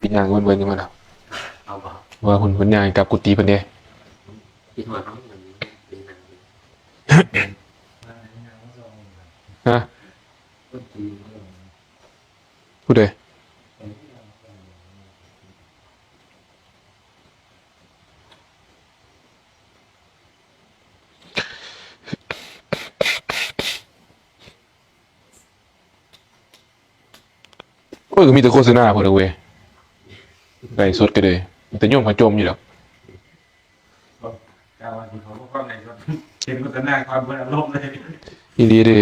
ปีย่างเวินๆนี่มาแล้วเอาบ่ว่าคนย่างกับกุฏิเพิ่นเด้คิดว่าน้องมันเป็นนางฮะผู้ใดโอ้ยก็มีแต่โฆษณาพอดเว้ยไลฟ์สดก็เลยแต่โยมพระจมอยู่แล้วกาวันที่เขาก็ในก็เห็นโฆษณาความเพื่อนอารมณ์เลย อีหลีเด้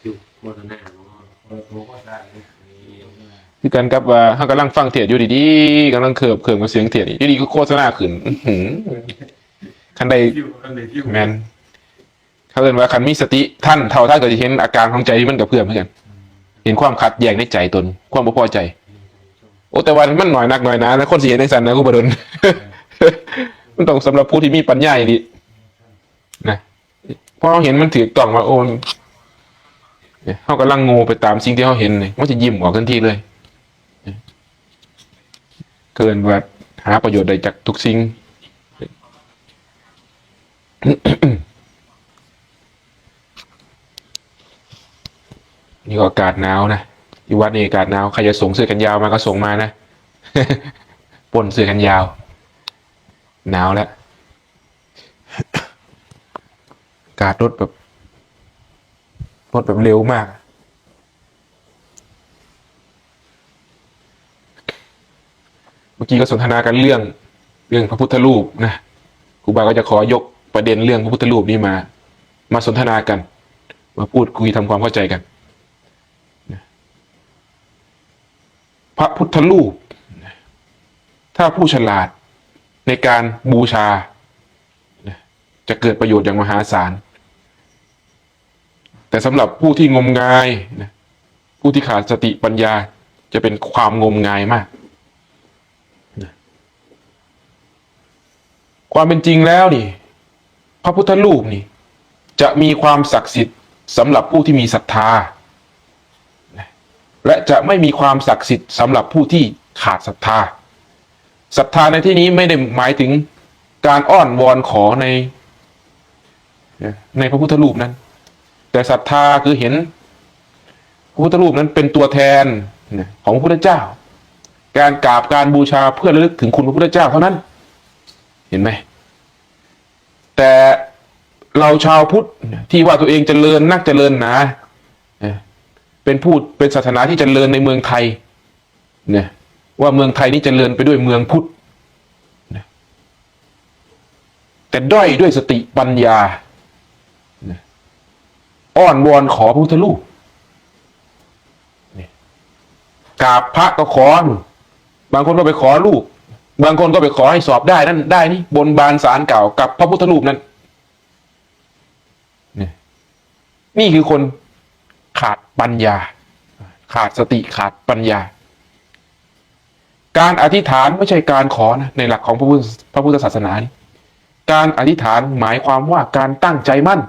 อยู่โฆษณาเนาะ โอ้โหก็ได้เลย คือกันกับว่าเฮากำลังฟังเทศน์อยู่ดีๆกำลังเคิบกับเสียงเทศน์อยู่ดีก็โฆษณาขึ้นอื้อหือคันใด ฟิวกันเลยฟิว แม่นเขาเอิ้นว่าคันมีสติท่านเท่าท่านก็จะเห็นอาการของใจที่มันกระเพื่อมเหมือนกันเห็นความขัดแย้งในใจตนความบ่พอใจโอ้แต่ว่ามันหน่อยนักหน่อยนะแล้วคนสิเห็นจังซั่นนะกูบ่ดน มันต้องสำหรับผู้ที่มีปัญญาอีหลีนะพอเราเห็นมันถูกต้องว่าโอ้เนี่ยเฮากำลังโง่ไปตามสิ่งที่เฮาเห็นนี่มันจะยิ้มออกทันทีเลยเกินว่าหาประโยชน์ได้จากทุกสิ่ง นี่ก็อากาศหนาวนะอยู่วัดนี่อากาศหนาวใครจะส่งเสื้อกันยาวมาก็ส่งมานะ ปนเสื้อกันยาวหนาวแล้ว อากาศรถแบบเร็วมากเมื่อกี้ก็สนทนากันเรื่องพระพุทธรูปนะครูบาก็จะขอยกประเด็นเรื่องพระพุทธรูปนี้มาสนทนากันมาพูดคุยทำความเข้าใจกันพระพุทธรูปถ้าผู้ฉลาดในการบูชาจะเกิดประโยชน์อย่างมหาศาลแต่สำหรับผู้ที่งมงายผู้ที่ขาดสติปัญญาจะเป็นความงมงายมากความเป็นจริงแล้วนี่พระพุทธรูปนี่จะมีความศักดิ์สิทธิ์สำหรับผู้ที่มีศรัทธาและจะไม่มีความศักดิ์สิทธิ์สำหรับผู้ที่ขาดศรัทธาศรัทธาในที่นี้ไม่ได้หมายถึงการอ้อนวอนขอในพระพุทธรูปนั้นแต่ศรัทธาคือเห็นพระพุทธรูปนั้นเป็นตัวแทนของพระพุทธเจ้าการกราบการบูชาเพื่อระลึกถึงคุณพระพุทธเจ้าเท่านั้นเห็นไหมแต่เราชาวพุทธที่ว่าตัวเองเจริญนักเจริญหนาเป็นศาสนาที่เจริญในเมืองไทยเนี่ยว่าเมืองไทยนี้เจริญไปด้วยเมืองพุทธแต่ด้อยด้วยสติปัญญาอ้อนวอนขอพระพุทธรูปกราบพระก็ขอบางคนก็ไปขอลูกบางคนก็ไปขอให้สอบได้นั่นได้นี่บนบานศาลเก่ากับพระพุทธรูปนั้นนี่คือคนขาดปัญญาขาดสติขาดปัญญาการอธิษฐานไม่ใช่การขอนะในหลักของพระพุทธศาสนานี่การอธิษฐานหมายความว่าการตั้งใจมั่น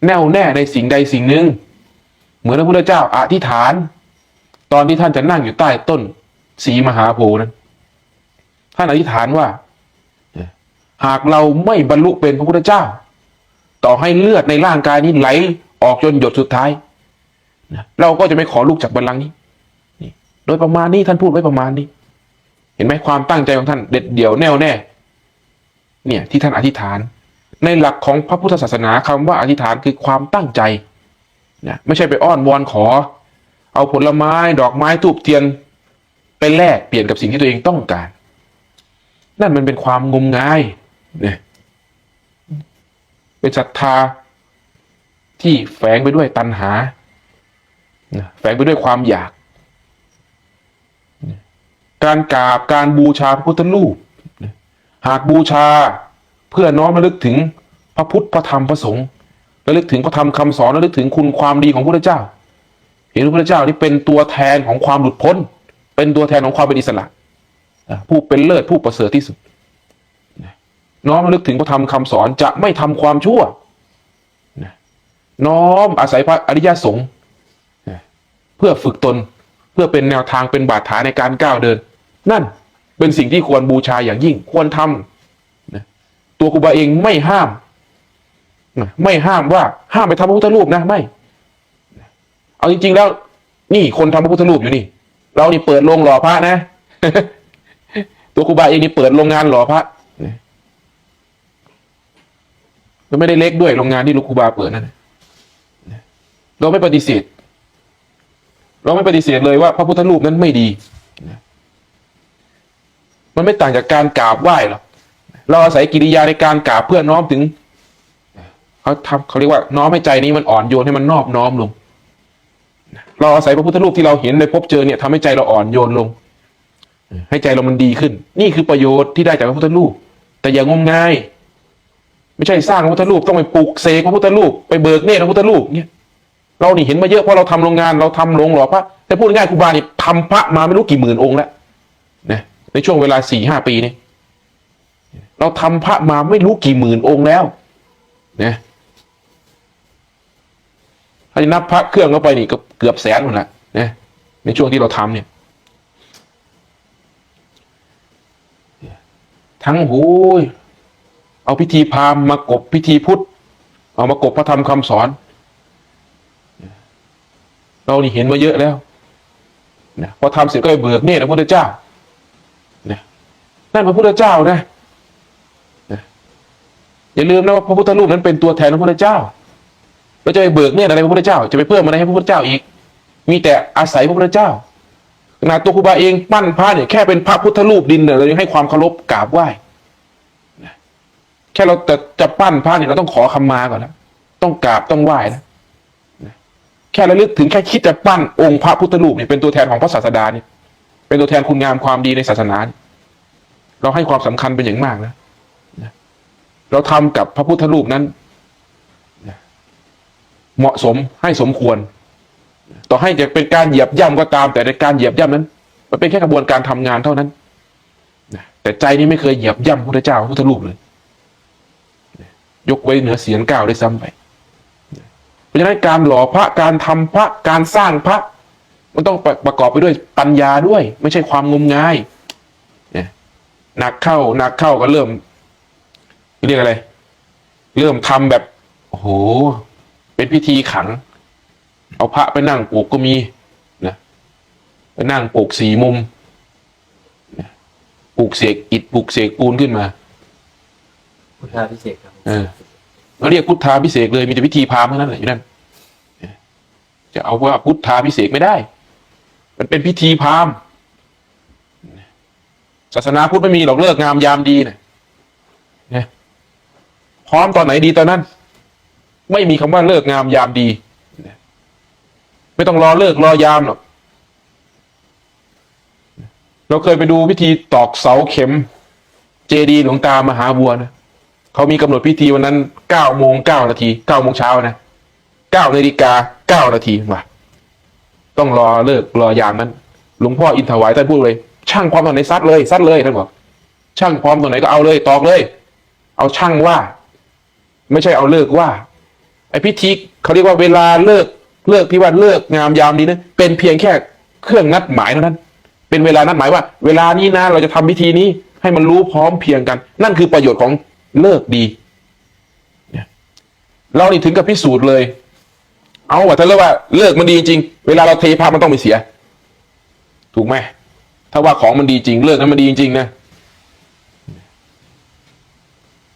แน่วแน่ในสิ่งใดสิ่งหนึ่งเหมือนพระพุทธเจ้าอธิษฐานตอนที่ท่านจะนั่งอยู่ใต้ต้นศรีมหาโพธิ์นั้นท่านอธิษฐานว่าหากเราไม่บรรลุเป็นพระพุทธเจ้าต่อให้เลือดในร่างกายนี้ไหลออกจนหยดสุดท้ายเราก็จะไม่ขอลูกจากบัลลังก์นี้โดยประมาณนี้ท่านพูดไว้ประมาณนี้เห็นไหมความตั้งใจของท่านเด็ดเดี่ยวแน่วแน่เนี่ยที่ท่านอธิษฐานในหลักของพระพุทธศาสนาคำว่าอธิษฐานคือความตั้งใจนะไม่ใช่ไปอ้อนวอนขอเอาผลไม้ดอกไม้ธูปเทียนไปแลกเปลี่ยนกับสิ่งที่ตัวเองต้องการนั่นมันเป็นความงมงายเนี่ยเป็นศรัทธาที่แฝงไปด้วยตัณหาแฝงไปด้วยความอยากการกราบการบูชาพระพุทธรูปหากบูชาเพื่อน้อมระลึกถึงพระพุทธพระธรรมพระสงฆ์ระลึกถึงพระธรรมคำสอนระลึกถึงคุณความดีของพระพุทธเจ้าเห็นพระพุทธเจ้านี่เป็นตัวแทนของความหลุดพ้นเป็นตัวแทนของความเป็นอิสระผู้เป็นเลิศผู้ประเสริฐที่สุดน้อมระลึกถึงพระธรรมคำสอนจะไม่ทำความชั่วน้อมอาศัยพระอริยสงฆ์เพื่อฝึกตนเพื่อเป็นแนวทางเป็นบาดฐานในการก้าวเดิน นั่นเป็นสิ่งที่ควรบูชาอย่างยิ่งควรทำนะตัวครูบาเองไม่ห้ามนะไม่ห้ามว่าห้ามไปทำพระพุทธรูปนะไม่เอาจริงๆแล้วนี่คนทำพระพุทธรูปอยู่นี่เรานี่เปิดโรงหล่อพระนะ ตัวครูบาเองนี่เปิดโรงงานหล่อพระมันไม่ได้เล็กด้วยโรงงานที่ลูกครูบาเปิดนั่นเราไม่ปฏิเสธเลยว่าพระพุทธรูปนั้นไม่ดีมันไม่ต่างจากการกราบไหว้หรอกเราอาศัยกิริยาในการกราบเพื่อน้อมถึงเขาเรียกว่าน้อมให้ใจนี้มันอ่อนโยนให้มันนอบน้อมลงเราอาศัยพระพุทธรูปที่เราเห็นในพบเจอเนี่ยทำให้ใจเราอ่อนโยนลงให้ใจเรามันดีขึ้นนี่คือประโยชน์ที่ได้จากพระพุทธรูปแต่อย่างงมงายไม่ใช่สร้างพระพุทธรูปต้องไปปลูกเสกพระพุทธรูปไปเบิกเนตรพระพุทธรูปเนี่ยเรานี่เห็นมาเยอะเพราะเราทำโรงงานเราทำโรงหล่อพระแต่พูดง่ายๆครูบานี่ทำพระมาไม่รู้กี่หมื่นองค์แล้วนะในช่วงเวลา 4-5 ปีนี้เราทำพระมาไม่รู้กี่หมื่นองค์แล้วนะถ้าจะนับพระเครื่องเข้าไปนี่ก็เกือบแสนหมดละนะในช่วงที่เราทำเนี่ยทั้งหูเอาพิธีพราหมณ์มากบพิธีพุทธเอามากบพระธรรมคำสอนเรานี่เห็นมาเยอะแล้วนะพอทำเสร็จก็ไปเบิกเนตรพระพุทธเจ้านะนั่นพระพุทธเจ้านะอย่าลืมนะว่าพระพุทธรูปนั้นเป็นตัวแทนพระพุทธเจ้าเราจะไปเบิกเนตรอะไรพระพุทธเจ้าจะไปเพิ่มอะไรให้พระพุทธเจ้าอีกมีแต่อาศัยพระพุทธเจ้าขนาดตัวครูบาเองปั้นพระเนี่ยแค่เป็นพระพุทธรูปดินเนี่ยเรายังให้ความเคารพกราบไหว้แค่เราจะปั้นพระเนี่ยเราต้องขอคำมาก่อนแล้วต้องกราบต้องไหว้นะแค่ระลึกถึงแค่คิดจะปั้นองค์พระพุทธรูปเนี่ยเป็นตัวแทนของพระศาสดาเนี่ยเป็นตัวแทนคุณงามความดีในศาสนาเราให้ความสำคัญเป็นอย่างมากนะเราทำกับพระพุทธรูปนั้นเหมาะสมให้สมควรต่อให้จะเป็นการเหยียบย่ำก็ตามแต่ในการเหยียบย่ำนั้นมันเป็นแค่กระบวนการทำงานเท่านั้นแต่ใจนี้ไม่เคยเหยียบย่ำพระพุทธเจ้าพระพุทธรูปเลยยกไว้เหนือเสียงก้าวได้ซ้ำไปเพราะฉะนั้นการหล่อพระการทำพระการสร้างพระมันต้องประกอบไปด้วยปัญญาด้วยไม่ใช่ความงมงายหนักเข้าก็เริ่มเรียกอะไรเริ่มทำแบบโอ้โหเป็นพิธีขังเอาพระไปนั่งปลูกก็มีนะไปนั่งปลูก4 มุมนะปลูกเสกอิฐปลูกเสกปูนขึ้นมาพุทธาพิเศษครับเราเรียกพุทธาพิเศษเลยมีแต่พิธีพราหมณ์เท่านั้นแหละอยู่นั่นจะเอาว่าพุทธาพิเศษไม่ได้มันเป็นพิธีพราหมณ์ศาสนาพุทธไม่มีหรอกเลิกงามยามดีนะพร้อมตอนไหนดีตอนนั้นไม่มีคำว่าเลิกงามยามดีไม่ต้องรอเลิกรอยามหรอกเราเคยไปดูพิธีตอกเสาเข็มเจดีย์หลวงตามหาบัวนะเขามีกำหนดพิธีวันนั้น9:09 นาที9 โมงเช้านะ9:09 นาทีว่ะต้องรอเลิกรอยามนั้นหลวงพ่ออินถวายท่านพูดเลยช่างพร้อมตอนไหนซัดเลยท่านบอกช่างพร้อมตอนไหนก็เอาเลยตอกเลยเอาช่างว่าไม่ใช่เอาเลิกว่าไอพิธีเขาเรียกว่าเวลาเลิกที่ว่าเลิกงามยามดีนะเป็นเพียงแค่เครื่องนัดหมายเท่านั้นเป็นเวลานัดหมายว่าเวลานี้นะเราจะทำพิธีนี้ให้มันรู้พร้อมเพียงกันนั่นคือประโยชน์ของเลิกดีเรานี่ถึงกับพิสูจน์เลยเอาว่าถ้าเรียกว่าเลิกมันดีจริงเวลาเราเทพามันต้องไม่เสียถูกไหมถ้าว่าของมันดีจริงเลิกนั้นมันดีจริงนะ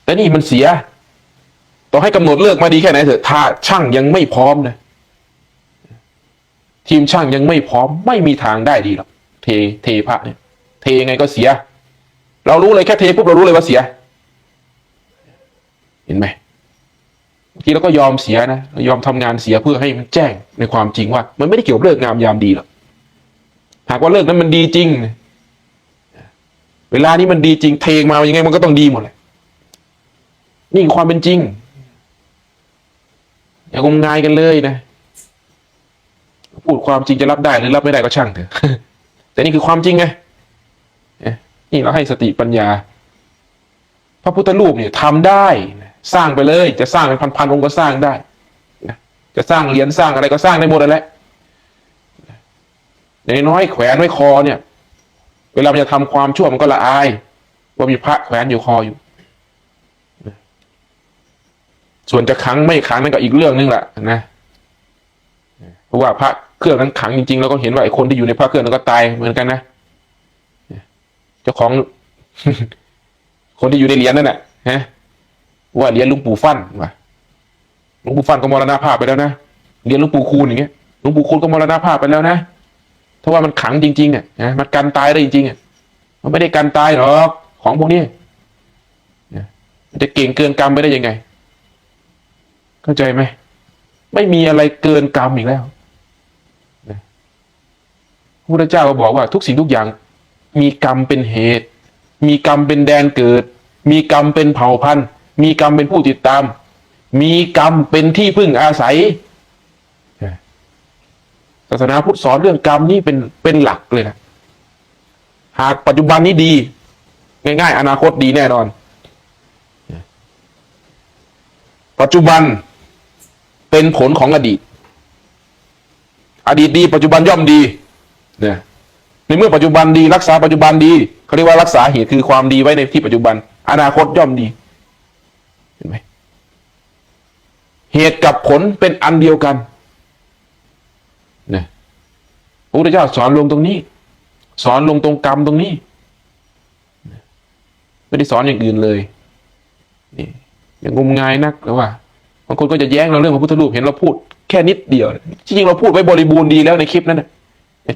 แต่นี่มันเสียต่อให้กำหนดเลิกมาดีแค่ไหนเถอะถ้าช่างยังไม่พร้อมนะทีมช่างยังไม่พร้อมไม่มีทางได้ดีหรอกเทพระเนี่ยเทยังไงก็เสียเรารู้เลยแค่เทปุ๊บเรารู้เลยว่าเสียเห็นไหมบางทีเราก็ยอมเสียนะยอมทำงานเสียเพื่อให้มันแจ้งในความจริงว่ามันไม่ได้เกี่ยวกับเลิกงามยามดีหรอกหากว่าเลิกนั้นมันดีจริงเวลานี้มันดีจริงเทมายังไงมันก็ต้องดีหมดเลยนี่คือความเป็นจริงอย่างงมงายกันเลยนะพูดความจริงจะรับได้หรือรับไม่ได้ก็ช่างเถอะแต่นี่คือความจริงไงนี่เราให้สติปัญญาพระพุทธรูปเนี่ยทำได้สร้างไปเลยจะสร้างเป็นพันองค์ก็สร้างได้จะสร้างเหรียญสร้างอะไรก็สร้างได้หมดแล้วอย่างน้อยแขวนไว้คอเนี่ย เวลามันจะทำความชั่วมันก็ละอายว่ามีพระแขวนอยู่คออยู่ ส่วนจะขังไม่ขังนั่นก็อีกเรื่องนึงแหละนะเพราะว่าพระเครื่องนั้นขังจริงๆเราก็เห็นว่าไอ้คนที่อยู่ในพระเครื่องนั้นก็ตายเหมือนกันนะเจ้าของ คนที่อยู่ในเหรียญนั่นแหละฮะว่าเหรียญหลวงปู่ฟั่นว่าหลวงปู่ฟั่นก็มรณภาพไปแล้วนะเหรียญหลวงปู่คูณอย่างเงี้ยหลวงปู่คูณก็มรณภาพไปแล้วนะเพราะว่ามันขังจริงๆนะมันกันตายได้จริงๆมันไม่ได้กันตายหรอกของพวกนี้มันจะเก่งเกินกรรมไปได้ยังไงเข้าใจไหมไม่มีอะไรเกินกรรมอีกแล้วพระพุทธเจ้าก็บอกว่าทุกสิ่งทุกอย่างมีกรรมเป็นเหตุมีกรรมเป็นแดนเกิดมีกรรมเป็นเผ่าพันธุ์มีกรรมเป็นผู้ติดตามมีกรรมเป็นที่พึ่งอาศัยศาสนาพุทธสอนเรื่องกรรมนี่เป็นหลักเลยนะหากปัจจุบันนี้ดีง่ายๆอนาคตดีแน่นอนปัจจุบันเป็นผลของอดีตดีปัจจุบันย่อมดีเนี่ยในเมื่อปัจจุบันดีรักษาปัจจุบันดีเขาเรียกว่ารักษาเหตุคือความดีไว้ในที่ปัจจุบันอนาคตย่อมดีเห็นไหมเหตุกับผลเป็นอันเดียวกันเนี่ยพระพุทธเจ้าสอนลงตรงนี้สอนลงตรงกรรมตรงนี้ไม่ได้สอนอย่างอื่นเลยนี่อย่างงมงายนักแล้วว่าบางคนก็จะแย้งเราเรื่องพระพุทธรูปเห็นเราพูดแค่นิดเดียวจริงๆเราพูดไว้บริบูรณ์ดีแล้วในคลิปนั้นนะ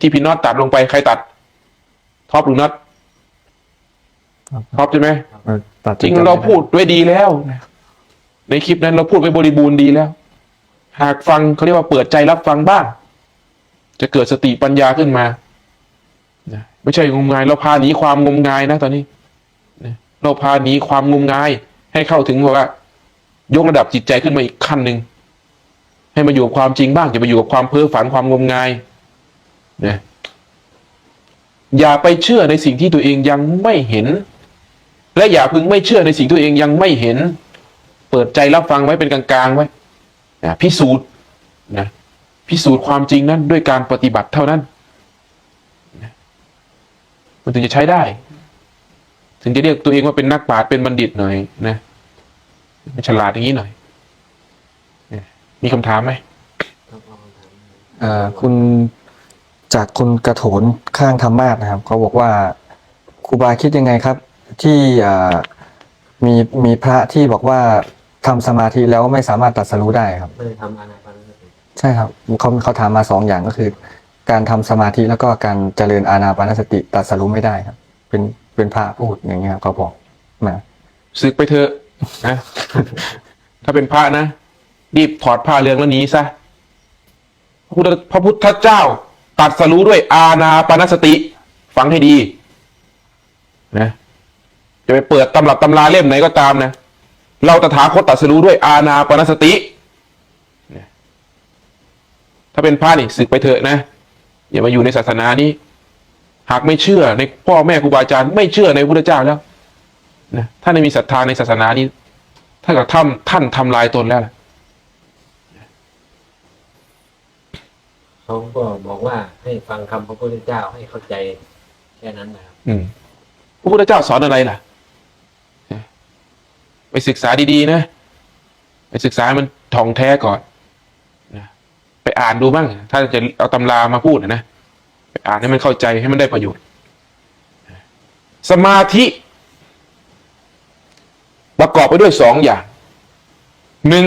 ที่พี่น็อตตัดลงไปใครตัดท็อปหรือน็อตท็อปใช่ไหมจริงเราพูดไว้ดีแล้วในคลิปนั้นเราพูดไว้บริบูรณ์ดีแล้วหากฟังเขาเรียกว่าเปิดใจรับฟังบ้างจะเกิดสติปัญญาขึ้นมาไม่ใช่งมงายเราพาหนีความงมงายนะตอนนี้เราพาหนีความงมงายให้เข้าถึงว่ายกระดับจิตใจขึ้นมาอีกขั้นหนึ่งให้มาอยู่กับความจริงบ้างอย่าไปอยู่กับความเพ้อฝันความงมงายนะอย่าไปเชื่อในสิ่งที่ตัวเองยังไม่เห็นและอย่าพึงไม่เชื่อในสิ่งตัวเองยังไม่เห็นเปิดใจรับฟังไว้เป็นกลางๆไว้นะพิสูจน์นะพิสูจน์ความจริงนั้นด้วยการปฏิบัติเท่านั้นนะมันถึงจะใช้ได้ถึงจะเรียกตัวเองว่าเป็นนักปราชญ์เป็นบัณฑิตหน่อยนะฉลาดอย่างนี้หน่อยมีคำถามไหมคุณจากคุณกระโถนข้างธรรมาสนะครับเขาบอกว่าครูบาคิดยังไงครับที่มีพระที่บอกว่าทำสมาธิแล้วไม่สามารถตรัสรู้ได้ครับไม่ได้ทำอานาปานสติใช่ครับเขาถามมา2อย่างก็คือการทำสมาธิแล้วก็การเจริญอานาปานสติตรัสรู้ไม่ได้ครับเป็นพระพูดอย่างเงี้ยเขาบอกมาสึกไปเถอะนะถ้าเป็นพระนะรีบถอดผ้าเหลืองแล้วหนีซะพระพุทธเจ้าตรัสรู้ด้วยอานาปานสติฟังให้ดีนะจะไปเปิดตำรับตำราเล่มไหนก็ตามนะเราตถาคตตรัสรู้ด้วยอานาปานสติถ้าเป็นพระนี่สึกไปเถอะนะอย่ามาอยู่ในศาสนานี้หากไม่เชื่อในพ่อแม่ครูบาอาจารย์ไม่เชื่อในพระพุทธเจ้าแล้วนะถ้าไม่มีศรัทธาในศาสนานี้ถ้ากับท่านทำลายตนแล้วเขาก็บอกว่าให้ฟังคำพระพุทธเจ้าให้เข้าใจแค่นั้นนะครับพระพุทธเจ้าสอนอะไรล่ะไปศึกษาดีๆนะไปศึกษามันท่องแท้ก่อนนะไปอ่านดูบ้างถ้าจะเอาตำรามาพูดนะไปอ่านให้มันเข้าใจให้มันได้ประโยชน์สมาธิประกอบไปด้วย2 อย่าง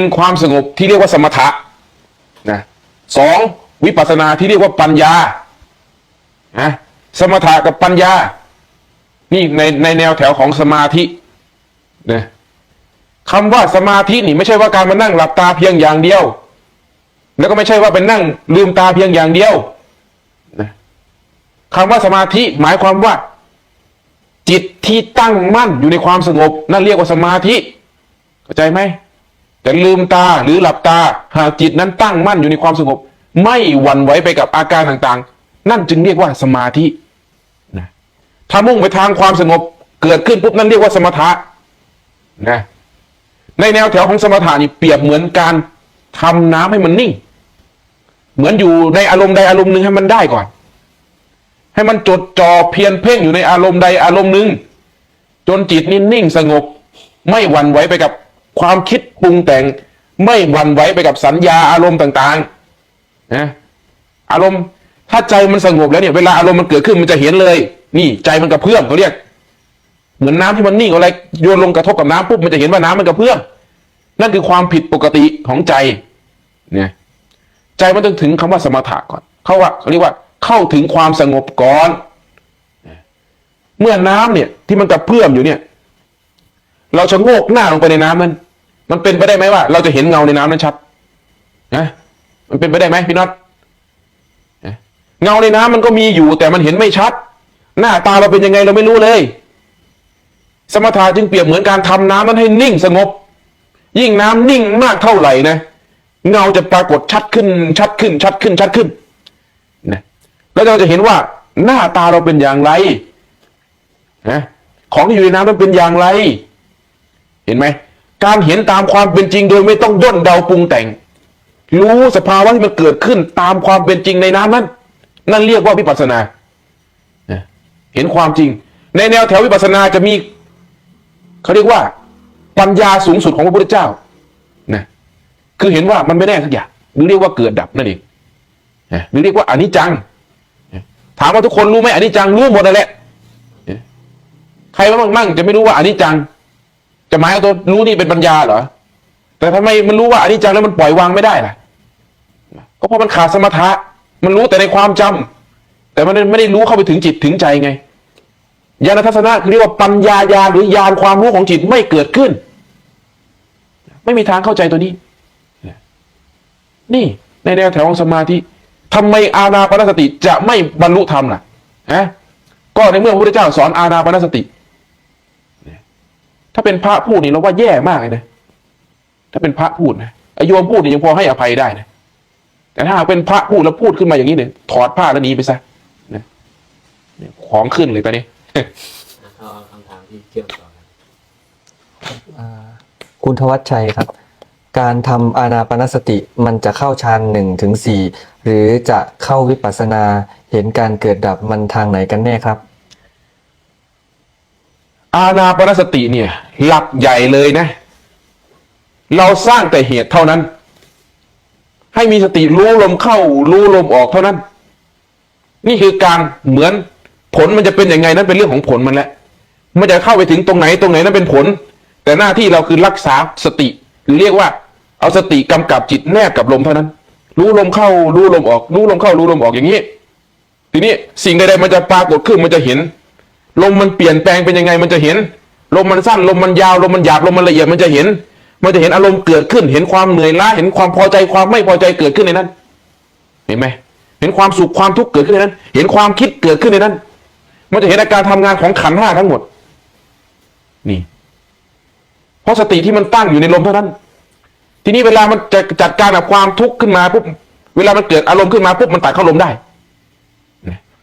1ความสงบที่เรียกว่าสมถะนะ2วิปัสสนาที่เรียกว่าปัญญานะสมถะกับปัญญานี่ในแนวแถวของสมาธินะคำว่าสมาธินี่ไม่ใช่ว่าการมานั่งหลับตาเพียงอย่างเดียวแล้วก็ไม่ใช่ว่าเป็นนั่งลืมตาเพียงอย่างเดียวนะคำว่าสมาธิหมายความว่าจิตที่ตั้งมั่นอยู่ในความสงบนั่นเรียกว่าสมาธิเข้าใจไหมแต่ลืมตาหรือหลับตาหากจิตนั้นตั้งมั่นอยู่ในความสงบไม่หวั่นไหวไปกับอาการต่างๆนั่นจึงเรียกว่าสมาธินะถ้ามุ่งไปทางความสงบเกิดขึ้นปุ๊บนั่นเรียกว่าสมถะนะในแนวแถวของสมถะนี่เปรียบเหมือนการทำน้ำให้มันนิ่งเหมือนอยู่ในอารมณ์ใดอารมณ์หนึ่งให้มันได้ก่อน ให้มันจดจ่อเพียรเพ่งอยู่ในอารมณ์ใดอารมณ์หนึ่งจนจิตนิ่งสงบไม่หวั่นไหวไปกับความคิดปรุงแต่งไม่หวั่นไหวไปกับสัญญาอารมณ์ต่างๆนะอารมณ์ถ้าใจมันสงบแล้วเนี่ยเวลาอารมณ์มันเกิดขึ้นมันจะเห็นเลยนี่ใจมันกระเพื่อมเขาเรียกเหมือนน้ำที่มันนิ่งอะไรโยนลงกระทบกับน้ำปุ๊บมันจะเห็นว่าน้ำมันกระเพื่อมนั่นคือความผิดปกติของใจเนี่ยใจมันต้องถึงคำว่าสมถะก่อนเขาเรียกว่าเข้าถึงความสงบก่อนเมื่อน้ำเนี่ยที่มันกระเพื่อมอยู่เนี่ยเราชะโงกหน้าลงไปในน้ำนั้นมันเป็นไปได้ไหมว่าเราจะเห็นเงาในน้ำนั้นชัดนะมันเป็นไปได้ไหมพี่น็อตเงาในน้ำมันก็มีอยู่แต่มันเห็นไม่ชัดหน้าตาเราเป็นยังไงเราไม่รู้เลยสมถะจึงเปรียบเหมือนการทำน้ำนั้นให้นิ่งสงบยิ่งน้ำนิ่งมากเท่าไหร่นะเงาจะปรากฏชัดขึ้นชัดขึ้นชัดขึ้นชัดขึ้นนะแล้วเราจะเห็นว่าหน้าตาเราเป็นอย่างไรนะของที่อยู่ในน้ำนั้นเป็นอย่างไรเห็นไหมการเห็นตามความเป็นจริงโดยไม่ต้องย่นเดาปรุงแต่งรู้สภาวะที่มันเกิดขึ้นตามความเป็นจริงในน้ำนั้นนั่นเรียกว่าวิปัสสนาเห็นความจริงในแนวแถววิปัสสนาจะมีเขาเรียกว่าปัญญาสูงสุดของพระพุทธเจ้านะคือเห็นว่ามันไม่แน่สักอย่างหรือเรียกว่าเกิดดับนั่นเองหรือเรียกว่าอนิจจังถามว่าทุกคนรู้ไหมอนิจจังรู้หมดนั่นแหละใครมั่งจะไม่รู้ว่าอนิจจังจะหมายเอาตัวรู้นี่เป็นปัญญาเหรอแต่ทำไมมันรู้ว่าอนิจจังแล้วมันปล่อยวางไม่ได้ล่ะก็เพราะมันขาดสมถะมันรู้แต่ในความจำแต่มันไม่ได้รู้เข้าไปถึงจิตถึงใจไงญาณทัศนะคือเรียกว่าปัญญาญาณหรือญาณความรู้ของจิตไม่เกิดขึ้นไม่มีทางเข้าใจตัวนี้นี่ในแนวแถวของสมาธิทำไมอานาปานสติจะไม่บรรลุธรรมล่ะก็ในเมื่อพระพุทธเจ้าสอนอานาปานสติถ้าเป็นพระพูดนี่เราว่าแย่มากเลยนะถ้าเป็นพระพูดนะโยมพูดนี่ยังพอให้อภัยได้นะแต่ถ้าเป็นพระพูดแล้วพูดขึ้นมาอย่างนี้เนี่ยถอดผ้าแล้วหนีไปซะนะของขึ้นเลยตอนนี้ เอาคำถามที่เชื่อมต่อกัน คุณทวัชชัยครับการทำอานาปานสติมันจะเข้าฌาน1 ถึง 4หรือจะเข้าวิปัสสนาเห็นการเกิดดับมันทางไหนกันแน่ครับอานาปานสติเนี่ยหลักใหญ่เลยนะเราสร้างแต่เหตุเท่านั้นให้มีสติรู้ลมเข้ารู้ลมออกเท่านั้นนี่คือการเหมือนผลมันจะเป็นยังไงนั้นเป็นเรื่องของผลมันแหละมันจะเข้าไปถึงตรงไหนนั้นเป็นผลแต่หน้าที่เราคือรักษาสติหรือเรียกว่าเอาสติกำกับจิตแนบกับลมเท่านั้นรู้ลมเข้ารู้ลมออกรู้ลมเข้ารู้ลมออกอย่างนี้ทีนี้สิ่งใดๆมันจะปรากฏขึ้นมันจะเห็นลมมันเปลี่ยนแปลงเป็นยังไงมันจะเห็นลมมันสั้นลมมันยาวลมมันหยาบลมมันละเอียดมันจะเห็นอารมณ์เกิดขึ้นเห็นความเหนื่อยล้าเห็นความพอใจความไม่พอใจเกิดขึ้นในนั้นเห็นไหมเห็นความสุขความทุกข์เกิดขึ้นในนั้นเห็นความคิดเกิดขึ้นในนั้นมันจะเห็นอาการทำงานของขันธ์5ทั้งหมดนี่เพราะสติที่มันตั้งอยู่ในลมเท่านั้นทีนี้เวลามันจะจัดการกับความทุกข์ขึ้นมาปุ๊บเวลามันเกิดอารมณ์ขึ้นมาปุ๊บมันตัดเข้าลมได้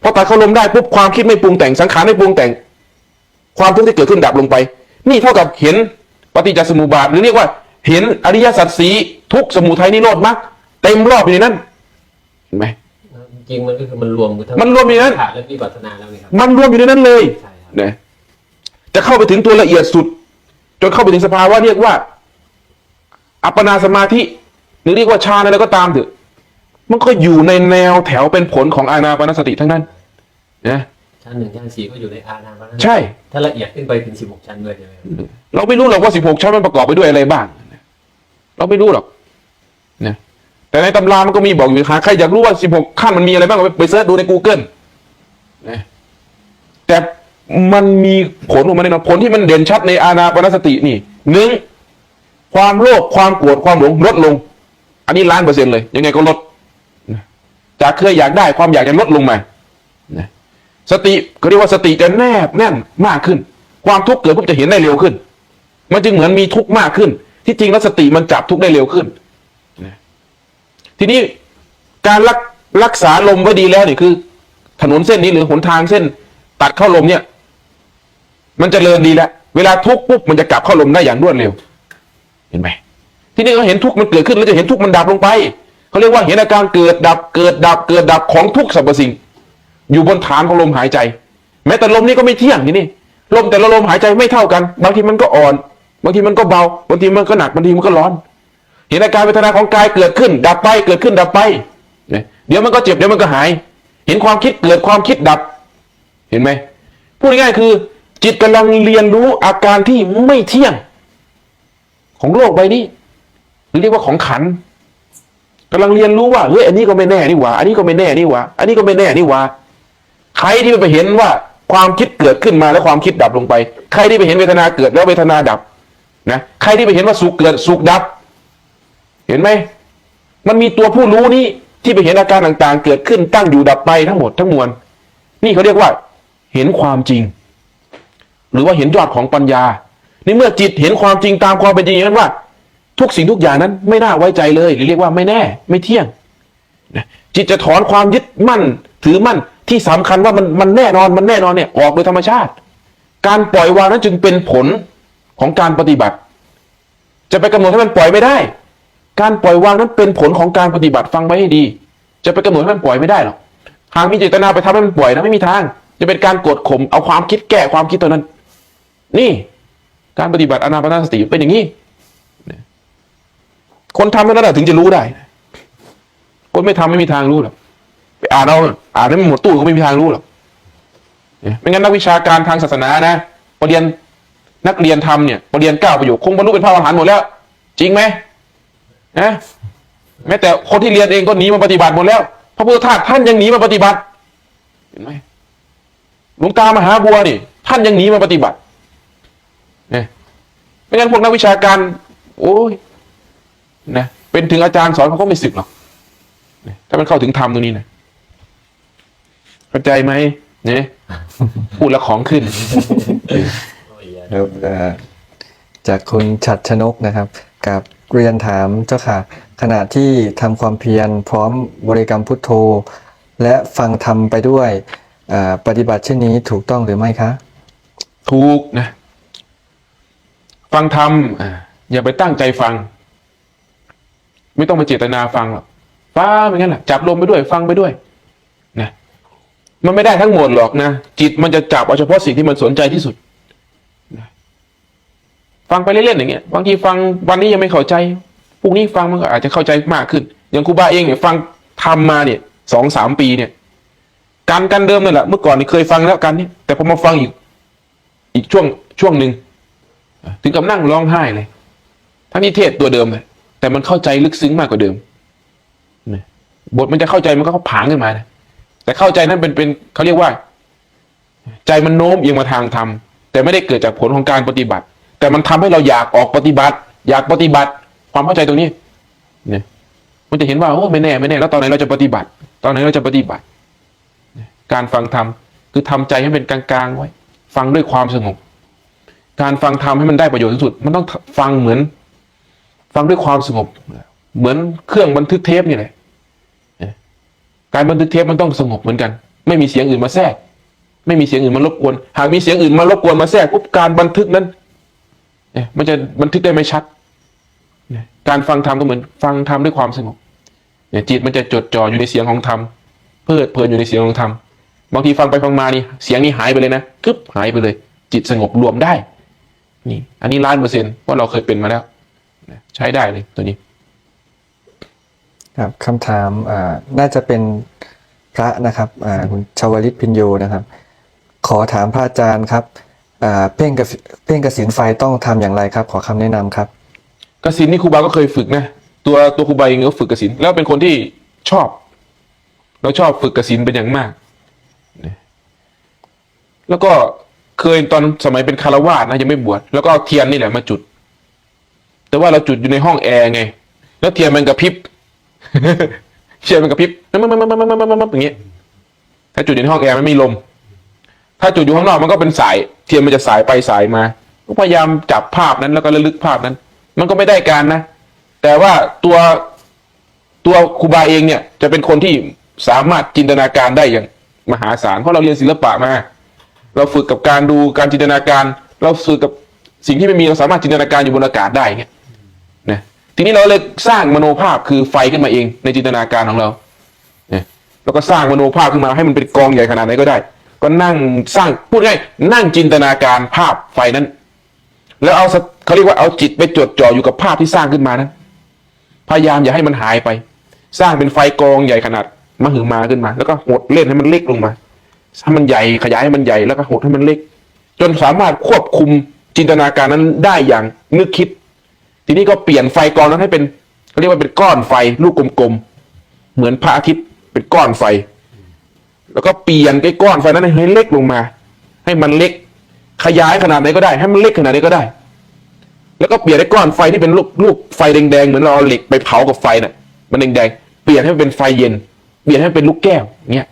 พอตัดเข้าลมได้ปุ๊บความคิดไม่ปรุงแต่งสังขารไม่ปรุงแต่งความทุกข์ที่เกิดขึ้นดับลงไปนี่เท่ากับเห็นปฏิจจสมุปบาทหรือเรียกว่าเห็นอริยสัจสีทุกข์สมุทัยนิโรธมรรคเต็มรอบอยู่ในนั้นเห็นไหมจริงมันก็คือมันรวมกันทั้ง มันรวมอยู่ในนั้น และวิปัสสนาแล้วนี่ครับ มันรวมอยู่ในนั้นเลย ใช่ครับ นะจะเข้าไปถึงตัวละเอียดสุดจนเข้าไปถึงสภาวะเรียกว่าอัปปนาสมาธิหรือเรียกว่าฌานอะไรก็ตามเถอะมันก็อยู่ในแนวแถวเป็นผลของอานาปานสติทั้งนั้นนะชั้น1 ชั้น 4ก็อยู่ในอานาปานสติ ใช่ ถ้าละเอียดขึ้นไปถึง16 ชั้นด้วยใช่ไหมครับ เราไม่รู้หรอกว่า16ชั้นมันประกอบไปด้วยอะไรบ้างเราไม่รู้หรอกนะแต่ในตำรามันก็มีบอกอยู่หาใครอยากรู้ว่า16ขั้นมันมีอะไรบ้างไปเสิร์ชดูใน Google นะแต่มันมีผลของมันในผลที่มันเด่นชัดในอานาปานสตินี่1ความโลภความโกรธความหลงลดลงอันนี้1,000,000%เลยยังไงก็ลดจากเคยอยากได้ความอยากจะลดลงมาสติก็เรียกว่าสติจะแนบแน่นมากขึ้นความทุกข์เกิดปุ๊บจะเห็นได้เร็วขึ้นมันจึงเหมือนมีทุกข์มากขึ้นที่จริงแล้วสติมันจับทุกข์ได้เร็วขึ้นทีนี้การรักษาลมไว้ดีแล้วนี่คือถนนเส้นนี้หรือหนทางเส้นตัดเข้าลมเนี่ยมันจะเจริญดีแล้วเวลาทุกข์ปุ๊บมันจะกลับเข้าลมได้อย่างรวดเร็วเห็นไหมทีนี้ก็เห็นทุกข์มันเกิดขึ้นแล้วจะเห็นทุกข์มันดับลงไปเขาเรียกว่าเห็นอาการเกิดดับของทุกสรรพสิ่ง อยู่บนฐานของลมหายใจ แม้แต่ลมนี่ก็ไม่เที่ยงนี่ลมแต่ละลมหายใจไม่เท่ากันบางทีมันก็อ่อนบางทีมันก็เบาบางทีมันก็หนักบางทีมันก็ร้อนเห็นอาการเวทนาของกายเกิดขึ้นดับไปเกิดขึ้นดับไปเดี๋ยวมันก็เจ็บเดี๋ยวมันก็หายเห็นความคิดเกิดความคิดดับเห็นไหมพูดง่ายๆคือจิตกำลังเรียนรู้อาการที่ไม่เที่ยงของโลกใบนี้หรือเรียกว่าของขันธ์กำลังเรียนรู้ว่าเฮ้ยอันนี้ก็ไม่แน่นี่หว่าอันนี้ก็ไม่แน่นี่หว่าอันนี้ก็ไม่แน่นี่หว่าใครที่ไปเห็นว่าความคิดเกิดขึ้นมาแล้วความคิดดับลงไปใครที่ไปเห็นเวทนาเกิดแล้วเวทนาดับนะใครที่ไปเห็นว่าสุขเกิดสุขดับเห็นไหมมันมีตัวผู้รู้นี้ที่ไปเห็นอาการต่างๆเกิดขึ้นตั้งอยู่ดับไปทั้งหมดทั้งมวลนี่เขาเรียกว่าเห็นความจริงหรือว่าเห็นยอดของปัญญานี่เมื่อจิตเห็นความจริงตามความเป็นจริงอย่างนั้นว่าทุกสิ่งทุกอย่างนั้นไม่น่าไว้ใจเลยหรือเรียกว่าไม่แน่ไม่เที่ยงจิตจะถอนความยึดมั่นถือมั่นที่สำคัญว่ามันแน่นอนมันแน่นอนเนี่ยออกโดยธรรมชาติการปล่อยวางนั้นจึงเป็นผลของการปฏิบัติจะไปกำหนดให้มันปล่อยไม่ได้การปล่อยวางนั้นเป็นผลของการปฏิบัติฟังไว้ให้ดีจะไปกำหนดให้มันปล่อยไม่ได้หรอกหากมีเจตนาไปทำให้มันปล่อยนะไม่มีทางจะเป็นการกดข่มเอาความคิดแก้ความคิดตัวนั้นนี่การปฏิบัติอานาปานสติเป็นอย่างนี้คนทำเท่านั้นถึงจะรู้ได้คนไม่ทำไม่มีทางรู้หรอกไปอ่านให้มันหมดตู้ก็ไม่มีทางรู้หรอกไม่งั้นนักวิชาการทางศาสนานะพอเรียนนักเรียนทำเนี่ยพอเรียน9 ประโยคคงบรรลุเป็นพระอรหันต์หมดแล้วจริงไหมนะแม้แต่คนที่เรียนเองก็หนีมาปฏิบัติหมดแล้วพระพุทธทาสท่านยังหนีมาปฏิบัติเห็นไหมหลวงตามหาบัวนี่ท่านยังหนีมาปฏิบัติเนี่ยไม่งั้นพวกนักวิชาการโอ้ยนะเป็นถึงอาจารย์สอนเขาก็ไม่สึกหรอกถ้ามันเข้าถึงธรรมตรงนี้นะเข้าใจไหมเนี่ยพูดแล้วของขึ้น แล้วจากคุณฉัตรชนกนะครับกับเรียนถามเจ้าค่ะขณะที่ทำความเพียรพร้อมบริกรรมพุทโธและฟังธรรมไปด้วยปฏิบัติเช่นนี้ถูกต้องหรือไม่คะถูกนะฟังธรรมอย่าไปตั้งใจฟังไม่ต้องไปเจตนาฟังหรอกฟ้าเหมือนกันแหละจับลมไปด้วยฟังไปด้วยนะมันไม่ได้ทั้งหมดหรอกนะจิตมันจะจับเอาเฉพาะสิ่งที่มันสนใจที่สุดนะฟังไปเล่นๆอย่างเงี้ยบางทีฟังวันนี้ยังไม่เข้าใจพรุ่งนี้ฟังมันก็อาจจะเข้าใจมากขึ้นอย่างครูบาเองเนี่ยฟังทำมาเนี่ย2-3 ปีเนี่ยการเดิมนั่นแหละเมื่อก่อนนี่เคยฟังแล้วกันนี่แต่พอมาฟังอีกช่วงหนึ่งถึงกับนั่งร้องไห้เลยทั้งนี้เทศตัวเดิมเลยแต่มันเข้าใจลึกซึ้งมากกว่าเดิมบทมันจะเข้าใจมันก็ผางขึ้นมานะแต่เข้าใจนั้นเป็นเขาเรียกว่าใจมันโน้มเอียงมาทางธรรมแต่ไม่ได้เกิดจากผลของการปฏิบัติแต่มันทำให้เราอยากออกปฏิบัติอยากปฏิบัติความเข้าใจตรงนี้เนี่ยมันจะเห็นว่าโอ้ไม่แน่แล้วตอนไหนเราจะปฏิบัติตอนไหนเราจะปฏิบัติการฟังธรรมคือทำใจให้เป็นกลางๆไว้ฟังด้วยความสงบการฟังธรรมให้มันได้ประโยชน์ที่สุดมันต้องฟังเหมือนฟังด้วยความสงบเหมือนเครื่องบันทึกเทปนี่แหละการบันทึกเทปมันต้องสงบเหมือนกันไม่มีเสียงอื่นมาแทรกไม่มีเสียงอื่นมารบกวนหากมีเสียงอื่นมารบกวนมาแทรกปุ๊บการบันทึกนั้นมันจะบันทึกได้ไม่ชัดการฟังธรรมก็เหมือนฟังธรรมด้วยความสงบจิตมันจะจดจ่ออยู่ในเสียงของธรรมเพลิดเพลินอยู่ในเสียงของธรรมบางทีฟังไปฟังมานี่เสียงนี้หายไปเลยนะกึ๊บหายไปเลยจิตสงบรวมได้นี่อันนี้1,000,000%เพราะเราเคยเป็นมาแล้วใช้ได้เลยตัวนี้ครับคำถามน่าจะเป็นพระนะครับคุณชวลิตพิญโยนะครับขอถามพระอาจารย์ครับเพ่งกสิณไฟต้องทำอย่างไรครับขอคำแนะนำครับกสิณนี่ครูบาก็เคยฝึกนะตัวครูบาเองก็ฝึกกสิณแล้วเป็นคนที่ชอบฝึกกสิณเป็นอย่างมากแล้วก็เคยตอนสมัยเป็นคารวาสนะยังไม่บวชแล้วก็เอาเทียนนี่แหละมาจุดแต่ว่าเราจุดอยู่ในห้องแอร์ไงแล้วเทียนมันกระพริบเทียนมันกระพริบอย่างเงี้ยถ้าจุดอยู่ในห้องแอร์มันไม่มีลมถ้าจุดอยู่ข้างนอกมันก็เป็นสายเทียนมันจะสายไปสายมาก็พยายามจับภาพนั้นแล้วก็ระลึกภาพนั้นมันก็ไม่ได้การนะแต่ว่าตัวครูบาเองเนี่ยจะเป็นคนที่สามารถจินตนาการได้อย่างมหาศาลเพราะเราเรียนศิลปะมาเราฝึกกับการดูการจินตนาการเราฝึกกับสิ่งที่ไม่มีเราสามารถจินตนาการอยู่บนอากาศได้เงี้ยนะทีนี้เราเลยสร้างมโนภาพคือไฟขึ้นมาเองในจินตนาการของเรา แล้วก็สร้างมโนภาพขึ้นมาให้มันเป็นกองใหญ่ขนาดไหนก็ได้ ก็นั่งสร้างพูดง่ายนั่งจินตนาการภาพไฟนั้น แล้วเขาเรียกว่าเอาจิตไปจดจ่ออยู่กับภาพที่สร้างขึ้นมานั้นพยายามอย่าให้มันหายไป สร้างเป็นไฟกองใหญ่ขนาดมหึมาขึ้นมา แล้วก็หดเล่นให้มันเล็กลงมาให้มันใหญ่ขยายให้มันใหญ่แล้วก็หดให้มันเล็ก จนสามารถควบคุมจินตนาการนั้นได้อย่างนึกคิด ทีนี้ก็เปลี่ยนไฟกองนั้นให้เป็นเขาเรียกว่าเป็นก้อนไฟลูกกลมๆเหมือนพระอาทิตย์เป็นก้อนไฟ แล้วก็เปลี่ยนไอ้ก้อนไฟนั้นให้เล็กลงมา ให้มันเล็กขยายขนาดไหนก็ได้ให้มันเล็กขนาดไหนก็ได้ แล้วก็เปลี่ยนไอ้ก้อนไฟที่เป็นลูกไฟแดงๆเหมือนเราเอาเหล็กไปเผากับไฟน่ะมันแดงๆเปลี่ยนให้มันเป็นไฟเย็นเปลี่ยนให้มันเป็นลูกแก้วเงี้ย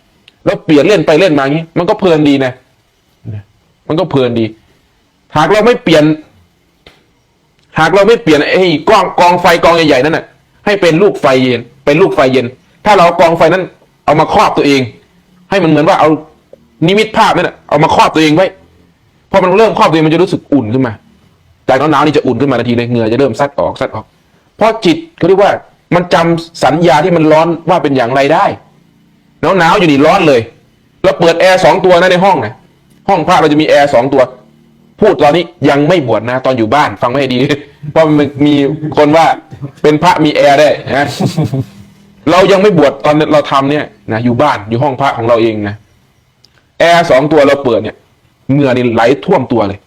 แล้วเปลี่ยนเล่นไปเล่นมาอย่างนี้มันก็เพลินดีนะมันก็เพลินดีหากเราไม่เปลี่ยนไอ้กองไฟกองใหญ่ๆนั่นน่ะให้เป็นลูกไฟเย็นเป็นลูกไฟเย็นถ้าเรากองไฟนั้นเอามาครอบตัวเองให้มันเหมือนว่าเอานิมิตภาพนั่นน่ะเอามาครอบตัวเองไว้พอมันเริ่มครอบตัวเองมันจะรู้สึกอุ่นขึ้นมาจากหนาวๆนี่จะอุ่นขึ้นมาทันทีเลยเหงื่อจะเริ่มซัดออกเพราะจิตเขาเรียกว่ามันจำสัญญาที่มันร้อนว่าเป็นอย่างไรได้หนาวอยู่นี่ร้อนเลยเราเปิดแอร์2 ตัวนะในห้องนะห้องพระเราจะมีแอร์2 ตัวพูดตอนนี้ยังไม่บวชนะตอนอยู่บ้านฟังไม่ให้ดีเพราะมันมีคนว่าเป็นพระมีแอร์ได้นะเรายังไม่บวชตอนเราทำเนี่ยนะอยู่บ้านอยู่ห้องพระของเราเองนะแอร์2 ตัวเราเปิดเนี่ยเหงื่อนี่ไหลท่วมตัวเลย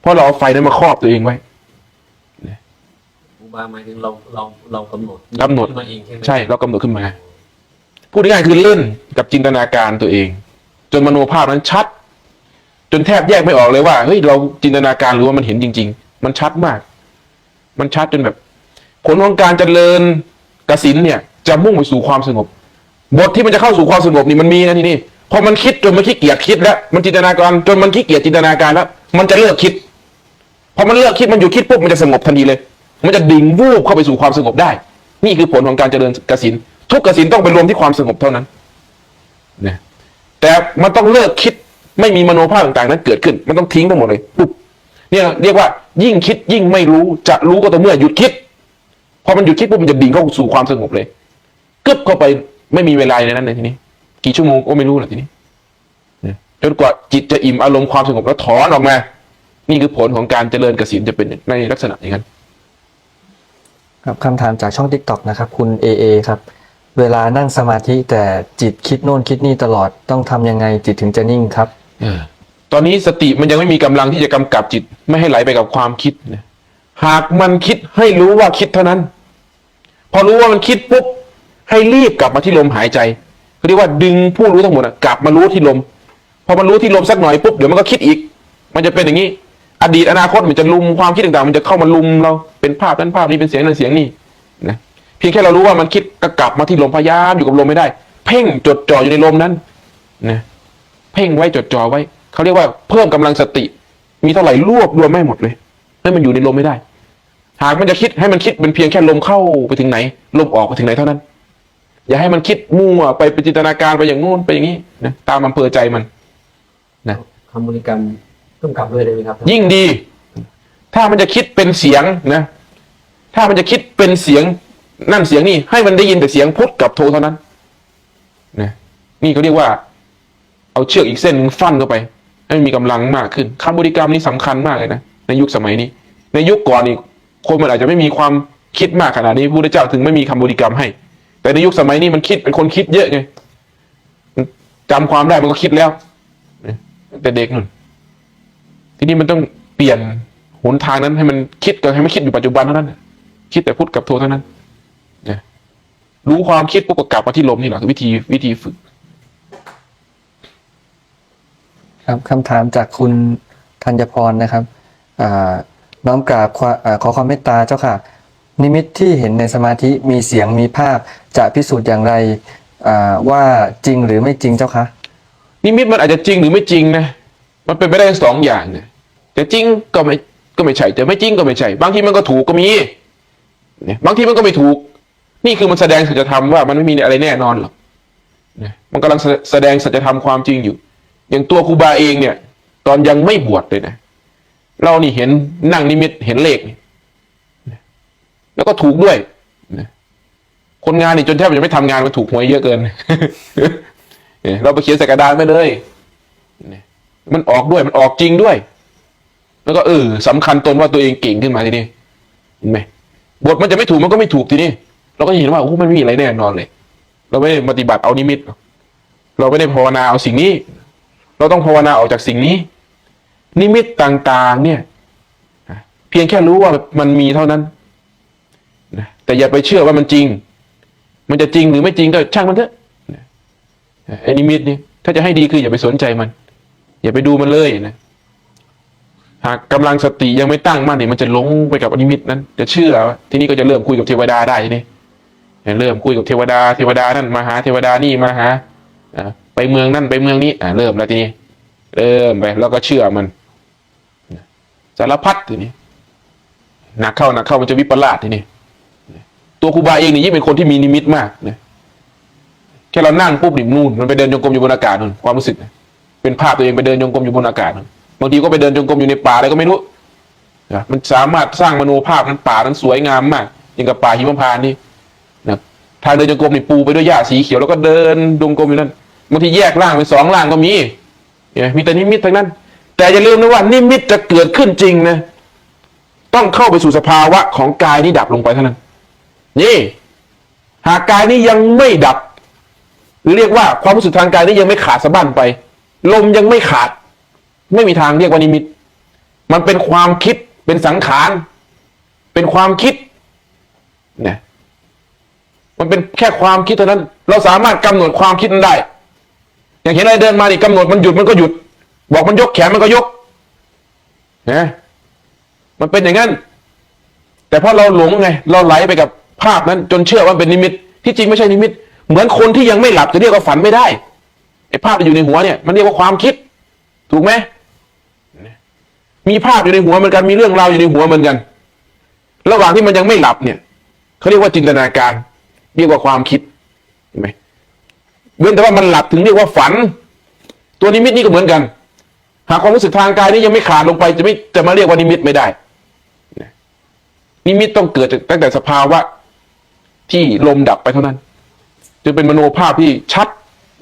เพราะเราเอาไฟนั้นมาครอบตัวเองไว้ครูบาหมายถึงเรากำหนดมาเองใช่ไหมใช่เรากำหนดขึ้นมาพูดง่ายๆคือเล่นกับจินตนาการตัวเองจนมโนภาพนั้นชัดจนแทบแยกไม่ออกเลยว่าเฮ้ยเราจินตนาการหรือว่ามันเห็นจริงๆมันชัดมากมันชัดจนแบบผลของการเจริญกสิณเนี่ยจะมุ่งไปสู่ความสงบบทที่มันจะเข้าสู่ความสงบนี่มันมีนะทีนี้พอมันคิดจนมันขี้เกียจคิดแล้วมันจินตนาการจนมันขี้เกียจจินตนาการแล้วมันจะเลิกคิดพอมันเลิกคิดมันอยู่คิดปุ๊บมันจะสงบทันทีเลยมันจะดิ่งวูบเข้าไปสู่ความสงบได้นี่คือผลของการเจริญกสิณทุกกสิณต้องไปรวมที่ความสงบเท่านั้นนะแต่มันต้องเลิกคิดไม่มีมโนภาพต่างๆนั้นเกิดขึ้นมันต้องทิ้งทั้งหมดเลยปุ๊บเนี่ยเรียกว่ายิ่งคิดยิ่งไม่รู้จะรู้ก็ต่อเมื่อหยุดคิดพอมันหยุดคิดปุ๊บมันจะดิ่งเข้าสู่ความสงบเลยกึบเข้าไปไม่มีเวลาในนั้นเลยทีนี้กี่ชั่วโมงก็ไม่รู้แหละทีนี้จนกว่าจิตจะอิ่มอารมณ์ความสงบแล้วถอนออกมานี่คือผลของการเจริญกสิณจะเป็นในลักษณะอย่างนั้นครับคำถามจากช่อง TikTok นะครับคุณ AA ครับเวลานั่งสมาธิแต่จิตคิดโน่นคิดนี่ตลอดต้องทำยังไงจิตถึงจะนิ่งครับตอนนี้สติมันยังไม่มีกำลังที่จะกำกับจิตไม่ให้ไหลไปกับความคิดนะหากมันคิดให้รู้ว่าคิดเท่านั้นพอรู้ว่ามันคิดปุ๊บให้รีบกลับมาที่ลมหายใจเขาเรียกว่าดึงผู้รู้ทั้งหมดกลับมารู้ที่ลมพอมันรู้ที่ลมสักหน่อยปุ๊บเดี๋ยวมันก็คิดอีกมันจะเป็นอย่างนี้อดีตอนาคตมันจะลุมความคิดต่างๆมันจะเข้ามาลุมเราเป็นภาพนั้นภาพนี้เป็นเสียงนั้นเสียงนี้นะเพียงแค่เรารู้ว่ามันคิดก็กลับมาที่ลมพยายามอยู่กับลมไม่ได้เพ่งจดจ่ออยู่ในลมนั้นนะเพ่งไว้จดจ่อไว้เขาเรียกว่าเพิ่มกำลังสติมีเท่าไหร่รวบรวมไม่หมดเลยให้มันอยู่ในลมไม่ได้หากมันจะคิดให้มันคิดเป็นเพียงแค่ลมเข้าไปถึงไหนลมออกไปถึงไหนเท่านั้นอย่าให้มันคิดมั่วไปจินตนาการไปอย่างงู้นไปอย่างนี้นะตามอำเภอใจมันนะคำบริกรรมกำกับด้วยได้ไหมครับยิ่งดีถ้ามันจะคิดเป็นเสียงนะถ้ามันจะคิดเป็นเสียงนั่นเสียงนี่ให้มันได้ยินแต่เสียงพุทธกับโทเท่านั้นนะนี่เขาเรียกว่าเอาเชือกอีกเส้นฟันเข้าไปให้มันมีกำลังมากขึ้นคำบริกรรมนี้สำคัญมากเลยนะในยุคสมัยนี้ในยุคก่อนนี่คนมันอาจจะไม่มีความคิดมากขนาดนี้พระพุทธเจ้าถึงไม่มีคำบริกรรมให้แต่ในยุคสมัยนี้มันคิดเป็นคนคิดเยอะไงจำความได้มันก็คิดแล้วแต่เด็กนุ่นทีนี้มันต้องเปลี่ยนหนทางนั้นให้มันคิดกับให้มันคิดอยู่ปัจจุบันเท่านั้นคิดแต่พุทธกับโทเท่านั้นนะรู้ความคิดปุ๊บก็กลับมาที่ลมนี่แหละคือวิธีฝึกครับคำถามจากคุณธัญพรนะครับน้อมกราบขอความเมตตาเจ้าค่ะนิมิตที่เห็นในสมาธิมีเสียงมีภาพจะพิสูจน์อย่างไรว่าจริงหรือไม่จริงเจ้าคะนิมิตมันอาจจะจริงหรือไม่จริงนะมันเป็นไปได้2 อย่างเนี่ยแต่จริงก็ไม่ใช่แต่ไม่จริงก็ไม่ใช่บางทีมันก็ถูกก็มีเนี่ยบางทีมันก็ไม่ถูกนี่คือมันแสดงสัจธรรมว่ามันไม่มีอะไรแน่นอนหรอกเนี่ยมันกำลังแสดงสัจธรรมความจริงอยู่อย่างตัวครูบาเองเนี่ยตอนยังไม่บวชเลยนะเรานี่เห็นนั่งนิมิตเห็นเลขแล้วก็ถูกด้วย คนงานนี่จนแทบจะไม่ทำงานมันถูกหวยเยอะเกิน เราไปเขียนใส่กระดานไปเลยมันออกด้วยมันออกจริงด้วย แล้วก็สำคัญตนว่าตัวเองเก่งขึ้นมาทีนี้เห็นไหมบทมันจะไม่ถูกมันก็ไม่ถูกทีนี้เราก็เห็นว่าโอ้มันไม่มีอะไรแน่นอนเลย เราไม่ได้ปฏิบัติเอานิมิตเราไม่ได้ภาวนาเอาสิ่งนี้ เราต้องภาวนาออกจากสิ่งนี้ นิมิตต่างๆเนี่ยเพียงแค่รู้ว่ามันมีเท่านั้นแต่อย่าไปเชื่อว่ามันจริง มันจะจริงหรือไม่จริงก็ช่างมันเถอะไอ้นิมิตนี่ถ้าจะให้ดีคืออย่าไปสนใจมัน อย่าไปดูมันเลยนะหากกำลังสติยังไม่ตั้งมั่นเนี่ยมันจะหลงไปกับนิมิตนั้นจะเชื่อทีนี้ก็จะเริ่มคุยกับเทวดาได้ทีนี้เริ่มคุยกับเทวดานั่นมาหาเทวดานี่มาหาไปเมืองนั่นไปเมืองนี้เริ่มแล้วทีนี้เริ่มไปแล้วก็เชื่อมันสารพัดทีนี้หนักเข้ามันจะวิปลาสทีนี้ตัวครูบาเองนี่ยิ่งเป็นคนที่มีนิมิตมากนะแค่เรานั่งปุ๊บนี่นู่นมันไปเดินจงกรมอยู่บนอากาศนู่นความรู้สึกเป็นภาพตัวเองไปเดินจงกรมอยู่บนอากาศบางทีก็ไปเดินจงกรมอยู่ในป่าอะไรก็ไม่รู้มันสามารถสร้างมโนภาพนั้นป่านั้นสวยงามมากอย่างกับป่าหิมพานต์นี่นะทางเดินจงกรมนี่ปูไปด้วยหญ้าสีเขียวแล้วก็เดินจงกรมอยู่นั่นบางทีแยกร่างเป็น2ร่างก็มีมีแต่นิมิตทั้งนั้น แต่อย่าลืมนะว่านิมิตจะเกิดขึ้นจริงนะต้องเข้าไปสู่สภาวะของกายนี้ดับลงไปเท่านั้นนี่หากกายนี้ยังไม่ดับหรือเรียกว่าความรู้สึกทางกายนี้ยังไม่ขาดสะบั้นไปลมยังไม่ขาดไม่มีทางเรียกว่านิมิตมันเป็นความคิดเป็นสังขารเป็นความคิดเนี่ยมันเป็นแค่ความคิดเท่านั้นเราสามารถกำหนดความคิดนั้นได้อย่างเห็นอะไรเดินมานี่กำหนดมันหยุดมันก็หยุดบอกมันยกแขนมันก็ยกนะมันเป็นอย่างนั้นแต่พอเราหลงไงเราไหลไปกับภาพนั้นจนเชื่อว่าเป็นนิมิตที่จริงไม่ใช่นิมิตเหมือนคนที่ยังไม่หลับจะเรียกว่าฝันไม่ได้ไอ้ภาพที่อยู่ในหัวเนี่ยมันเรียกว่าความคิดถูกไหมมีภาพอยู่ในหัวเหมือนกันมีเรื่องราวอยู่ในหัวเหมือนกันระหว่างที่มันยังไม่หลับเนี่ยเขาเรียกว่าจินตนาการเรียกว่าความคิดเห็นไหมเว้นแต่ว่ามันหลับถึงเรียกว่าฝันตัวนิมิตนี่ก็เหมือนกันหากความรู้สึกทางกายนี้ยังไม่ขาดลงไปจะมาเรียกว่านิมิตไม่ได้นิมิตต้องเกิดตั้งแต่สภาวะที่ลมดับไปเท่านั้นจะเป็นมโนภาพที่ชัด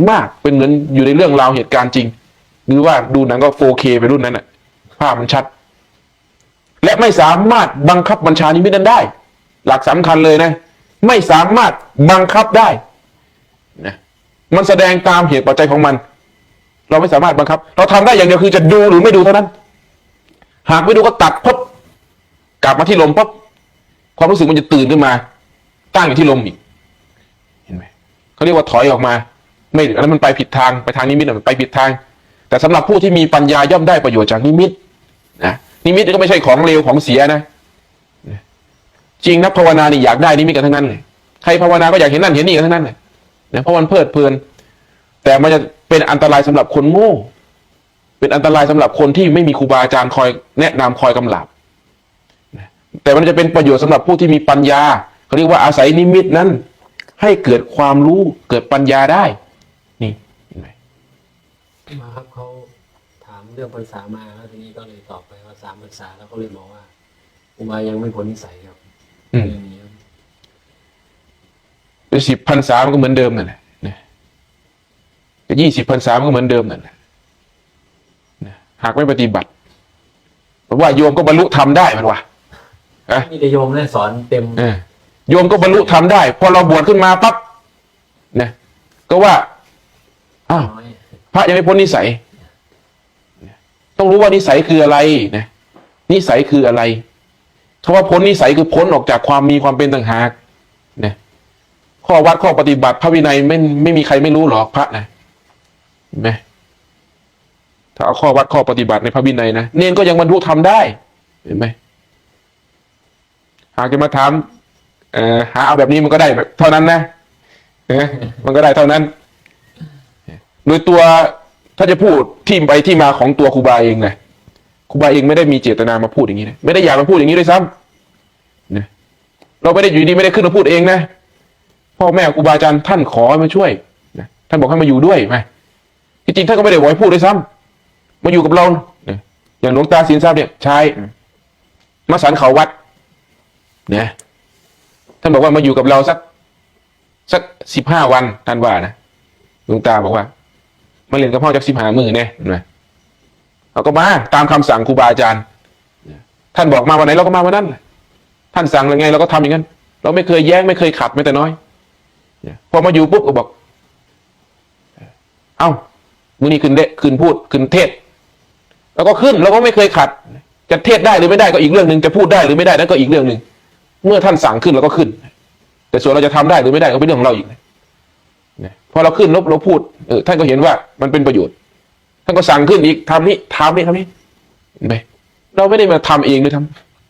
มากเป็นเหมือนอยู่ในเรื่องราวเหตุการณ์จริงหรือว่าดูหนังก็ 4K ไปรุ่นนั้นน่ะภาพมันชัดและไม่สามารถบังคับบัญชานิมิตนั้นได้หลักสำคัญเลยนะไม่สามารถบังคับได้นะมันแสดงตามเหตุปัจจัยของมันเราไม่สามารถบังคับเราทำได้อย่างเดียวคือจะดูหรือไม่ดูเท่านั้นหากไม่ดูก็ตัดปุ๊บกลับมาที่ลมปุ๊บความรู้สึกมันจะตื่นขึ้นมาตั้งอยู่ที่ลมอีกเห็นไหมเขาเรียกว่าถอยออกมาไม่อันนั้นมันไปผิดทางไปทางนิมิตมันไปผิดทางแต่สำหรับผู้ที่มีปัญญาย่อมได้ประโยชน์จากนิมิตนะนิมิตก็ไม่ใช่ของเลวของเสียนะจริงนักภาวนานี่อยากได้นิมิตกันทั้งนั้นเลยใครภาวนาก็อยากเห็นนั่นเห็นนี่กันทั้งนั้นเลยนะเพราะมันเพลิดเพลินแต่มันจะเป็นอันตรายสำหรับคนโง่เป็นอันตรายสำหรับคนที่ไม่มีครูบาอาจารย์คอยแนะนำคอยกำลับแต่มันจะเป็นประโยชน์สำหรับผู้ที่มีปัญญาเขาเรียกว่าอาศัยนิมิตนั้นให้เกิดความรู้เกิดปัญญาได้นี่เห็นไหม มาครับเขาถามเรื่องพรรษามาแล้วทีนี้ก็เลยตอบไปว่า3 พรรษาแล้วเขาเลยบอกว่าครูบายังไม่พ้นนิสัยครับอย่างนี้ จะ10 พรรษามันก็เหมือนเดิมนั่นแหละจะ20 พรรษามันก็เหมือนเดิมนั่นแหละหากไม่ปฏิบัติเพราะว่าโยมก็บรรลุธรรมได้มันวะมีแต่โยมได้สอนเต็ม โยมก็บรรลุธรรมได้พอเราบวชขึ้นมาปั๊บนะก็ว่าอ้าวพระยังไม่พ้นนิสัยต้องรู้ว่านิสัยคืออะไรนะนิสัยคืออะไรเพราะว่าพ้นนิสัยคือพ้นออกจากความมีความเป็นต่างหากนะข้อวัดข้อปฏิบัติพระวินัยไม่มีใครไม่รู้หรอกพระนะเห็นไหมถ้าเอาข้อวัดข้อปฏิบัติในพระวินัยนะเนนก็ยังบรรลุธรรมได้เห็นไหมหากจะมาถามหาเอาแบบนี้มันก็ได้แบบเท่านั้นนะมันก็ได้เท่านั้นโดยตัวถ้าจะพูดที่ไปที่มาของตัวครูบาเองนะครูบาเองไม่ได้มีเจตนามาพูดอย่างนี้นะไม่ได้อยากมาพูดอย่างนี้ด้วยซ้ำนะเราไม่ได้อยู่ดีไม่ได้ขึ้นมาพูดเองนะพ่อแม่ครูบาอาจารย์ท่านขอมาช่วยนะท่านบอกให้มาอยู่ด้วยไหมที่จริงท่านก็ไม่ได้บอกให้พูดด้วยซ้ำมาอยู่กับเรานะอย่างหลวงตาสินทรัพย์เนี่ยใช้มาสันเขาวัดนะท่านบอกว่ามาอยู่กับเราสัก สัก15 วันท่านว่านะหลวงตาบอกว่ามาเรียนกับพ่อจาก15 มื้อเนี่ยเห็นไหมเราก็มาตามคำสั่งครูบาอาจารย์ท่านบอกมาวันไหนเราก็มาวันนั้นท่านสั่งยังไงเราก็ทำอย่างนั้น เราไม่เคยแย้งไม่เคยขัดแม้แต่น้อยพอมาอยู่ปุ๊บก็บอกเอ้ามื้อนี้ขึ้นพูดขึ้นเทศแล้วก็ขึ้นเราก็ไม่เคยขัดจะเทศได้หรือไม่ได้ก็อีกเรื่องหนึ่งจะพูดได้หรือไม่ได้นั่นก็อีกเรื่องหนึ่งเมื่อท่านสั่งขึ้นเราก็ขึ้นแต่ส่วนเราจะทำได้หรือไม่ได้ก็เป็นเรื่องของเราอีกพอเราขึ้นเราพูดท่านก็เห็นว่ามันเป็นประโยชน์ท่านก็สั่งขึ้นอีกทำนี้ทำนี้เห็นไหมเราไม่ได้มาทำเองเลยท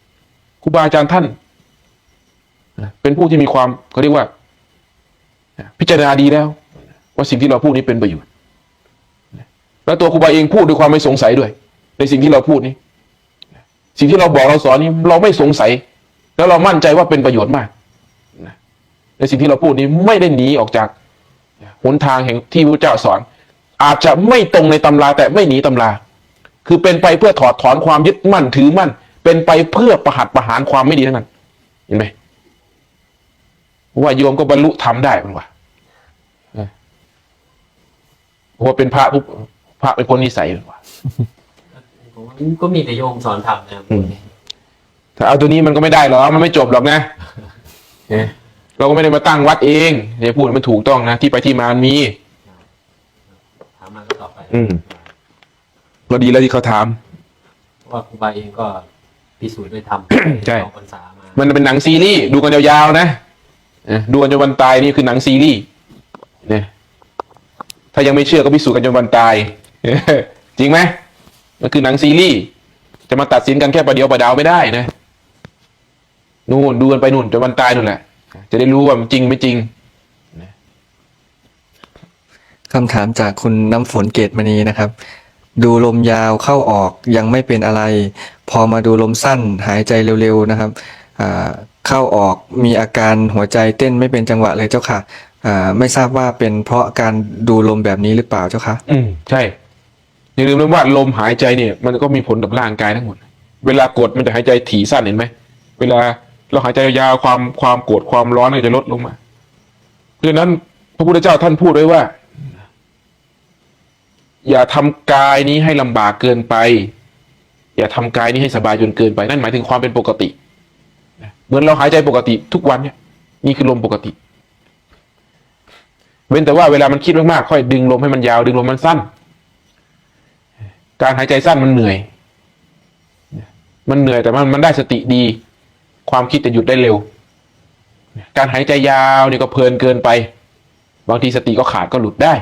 ำครูบาอาจารย์ท่านเป็นผู้ที่มีความเขาเรียกว่าพิจารณาดีแล้วว่าสิ่งที่เราพูดนี้เป็นประโยชน์แล้วตัวครูบาเองพูดด้วยความไม่สงสัยด้วยในสิ่งที่เราพูดนี้สิ่งที่เราบอกเราสอนนี้เราไม่สงสัยแล้วเรามั่นใจว่าเป็นประโยชน์มากในสิ่งที่เราพูดนี้ไม่ได้หนีออกจากหนทางแห่งที่พระเจ้าสอนอาจจะไม่ตรงในตำราแต่ไม่หนีตำราคือเป็นไปเพื่อถอดถอนความยึดมั่นถือมั่นเป็นไปเพื่อประหัตประหารความไม่ดีทั้งนั้นเห็นไหมว่าโยมก็บรรลุธรรมได้มันว่าเพราะว่าเป็นพระเป็นคนนิสัยมันว่าผมก็มีแต่โยมสอนทำนะครับถ้าเอาตัวนี้มันก็ไม่ได้หรอกมันไม่จบหรอกนะเราก็ไม่ได้มาตั้งวัดเองเนี่ยพูดมันถูกต้องนะที่ไปที่มามันมีถามมาก็ตอบไปก็ดีแล้วที่เขาถามว่าครูบาเองก็พิสูจน์ด้วยธรรมใช่พรรษามามันเป็นหนังซีรีส์ดูกันยาวๆนะดูกันจนวันตายนี่คือหนังซีรีส์เนี่ยถ้ายังไม่เชื่อก็พิสูจน์กันจนวันตายจริงไหมมันคือหนังซีรีส์จะมาตัดสินกันแค่ประเดียวประดาวไม่ได้นะนู่นดูกันไปนู่นจนวันตายนู่นแหละจะได้รู้ว่ามันจริงไม่จริงคำถามจากคุณน้ำฝนเกตมณีนะครับดูลมยาวเข้าออกยังไม่เป็นอะไรพอมาดูลมสั้นหายใจเร็วๆนะครับเข้าออกมีอาการหัวใจเต้นไม่เป็นจังหวะเลยเจ้าค่ะไม่ทราบว่าเป็นเพราะการดูลมแบบนี้หรือเปล่าเจ้าค่ะใช่อย่าลืมนะว่าลมหายใจเนี่ยมันก็มีผลกับร่างกายทั้งหมดเวลากดมันจะหายใจถี่สั้นเห็นไหมเวลาเราหายใจยาวความโกรธความร้อนเนี่ยจะลดลงมาเพราะฉะนั้นพระพุทธเจ้าท่านพูดไว้ว่าอย่าทำกายนี้ให้ลำบากเกินไปอย่าทำกายนี้ให้สบายจนเกินไปนั่นหมายถึงความเป็นปกติเหมือนเราหายใจปกติทุกวันเนี่ยนี่คือลมปกติเว้นแต่ว่าเวลามันคิดมากๆค่อยดึงลมให้มันยาวดึงลมมันสั้นการหายใจสั้นมันเหนื่อยแต่มันได้สติดีความคิดจะหยุดได้เร็วการหายใจยาวนี่ก็เพลินเกินไปบางทีสติก็ขาดก็หลุดได้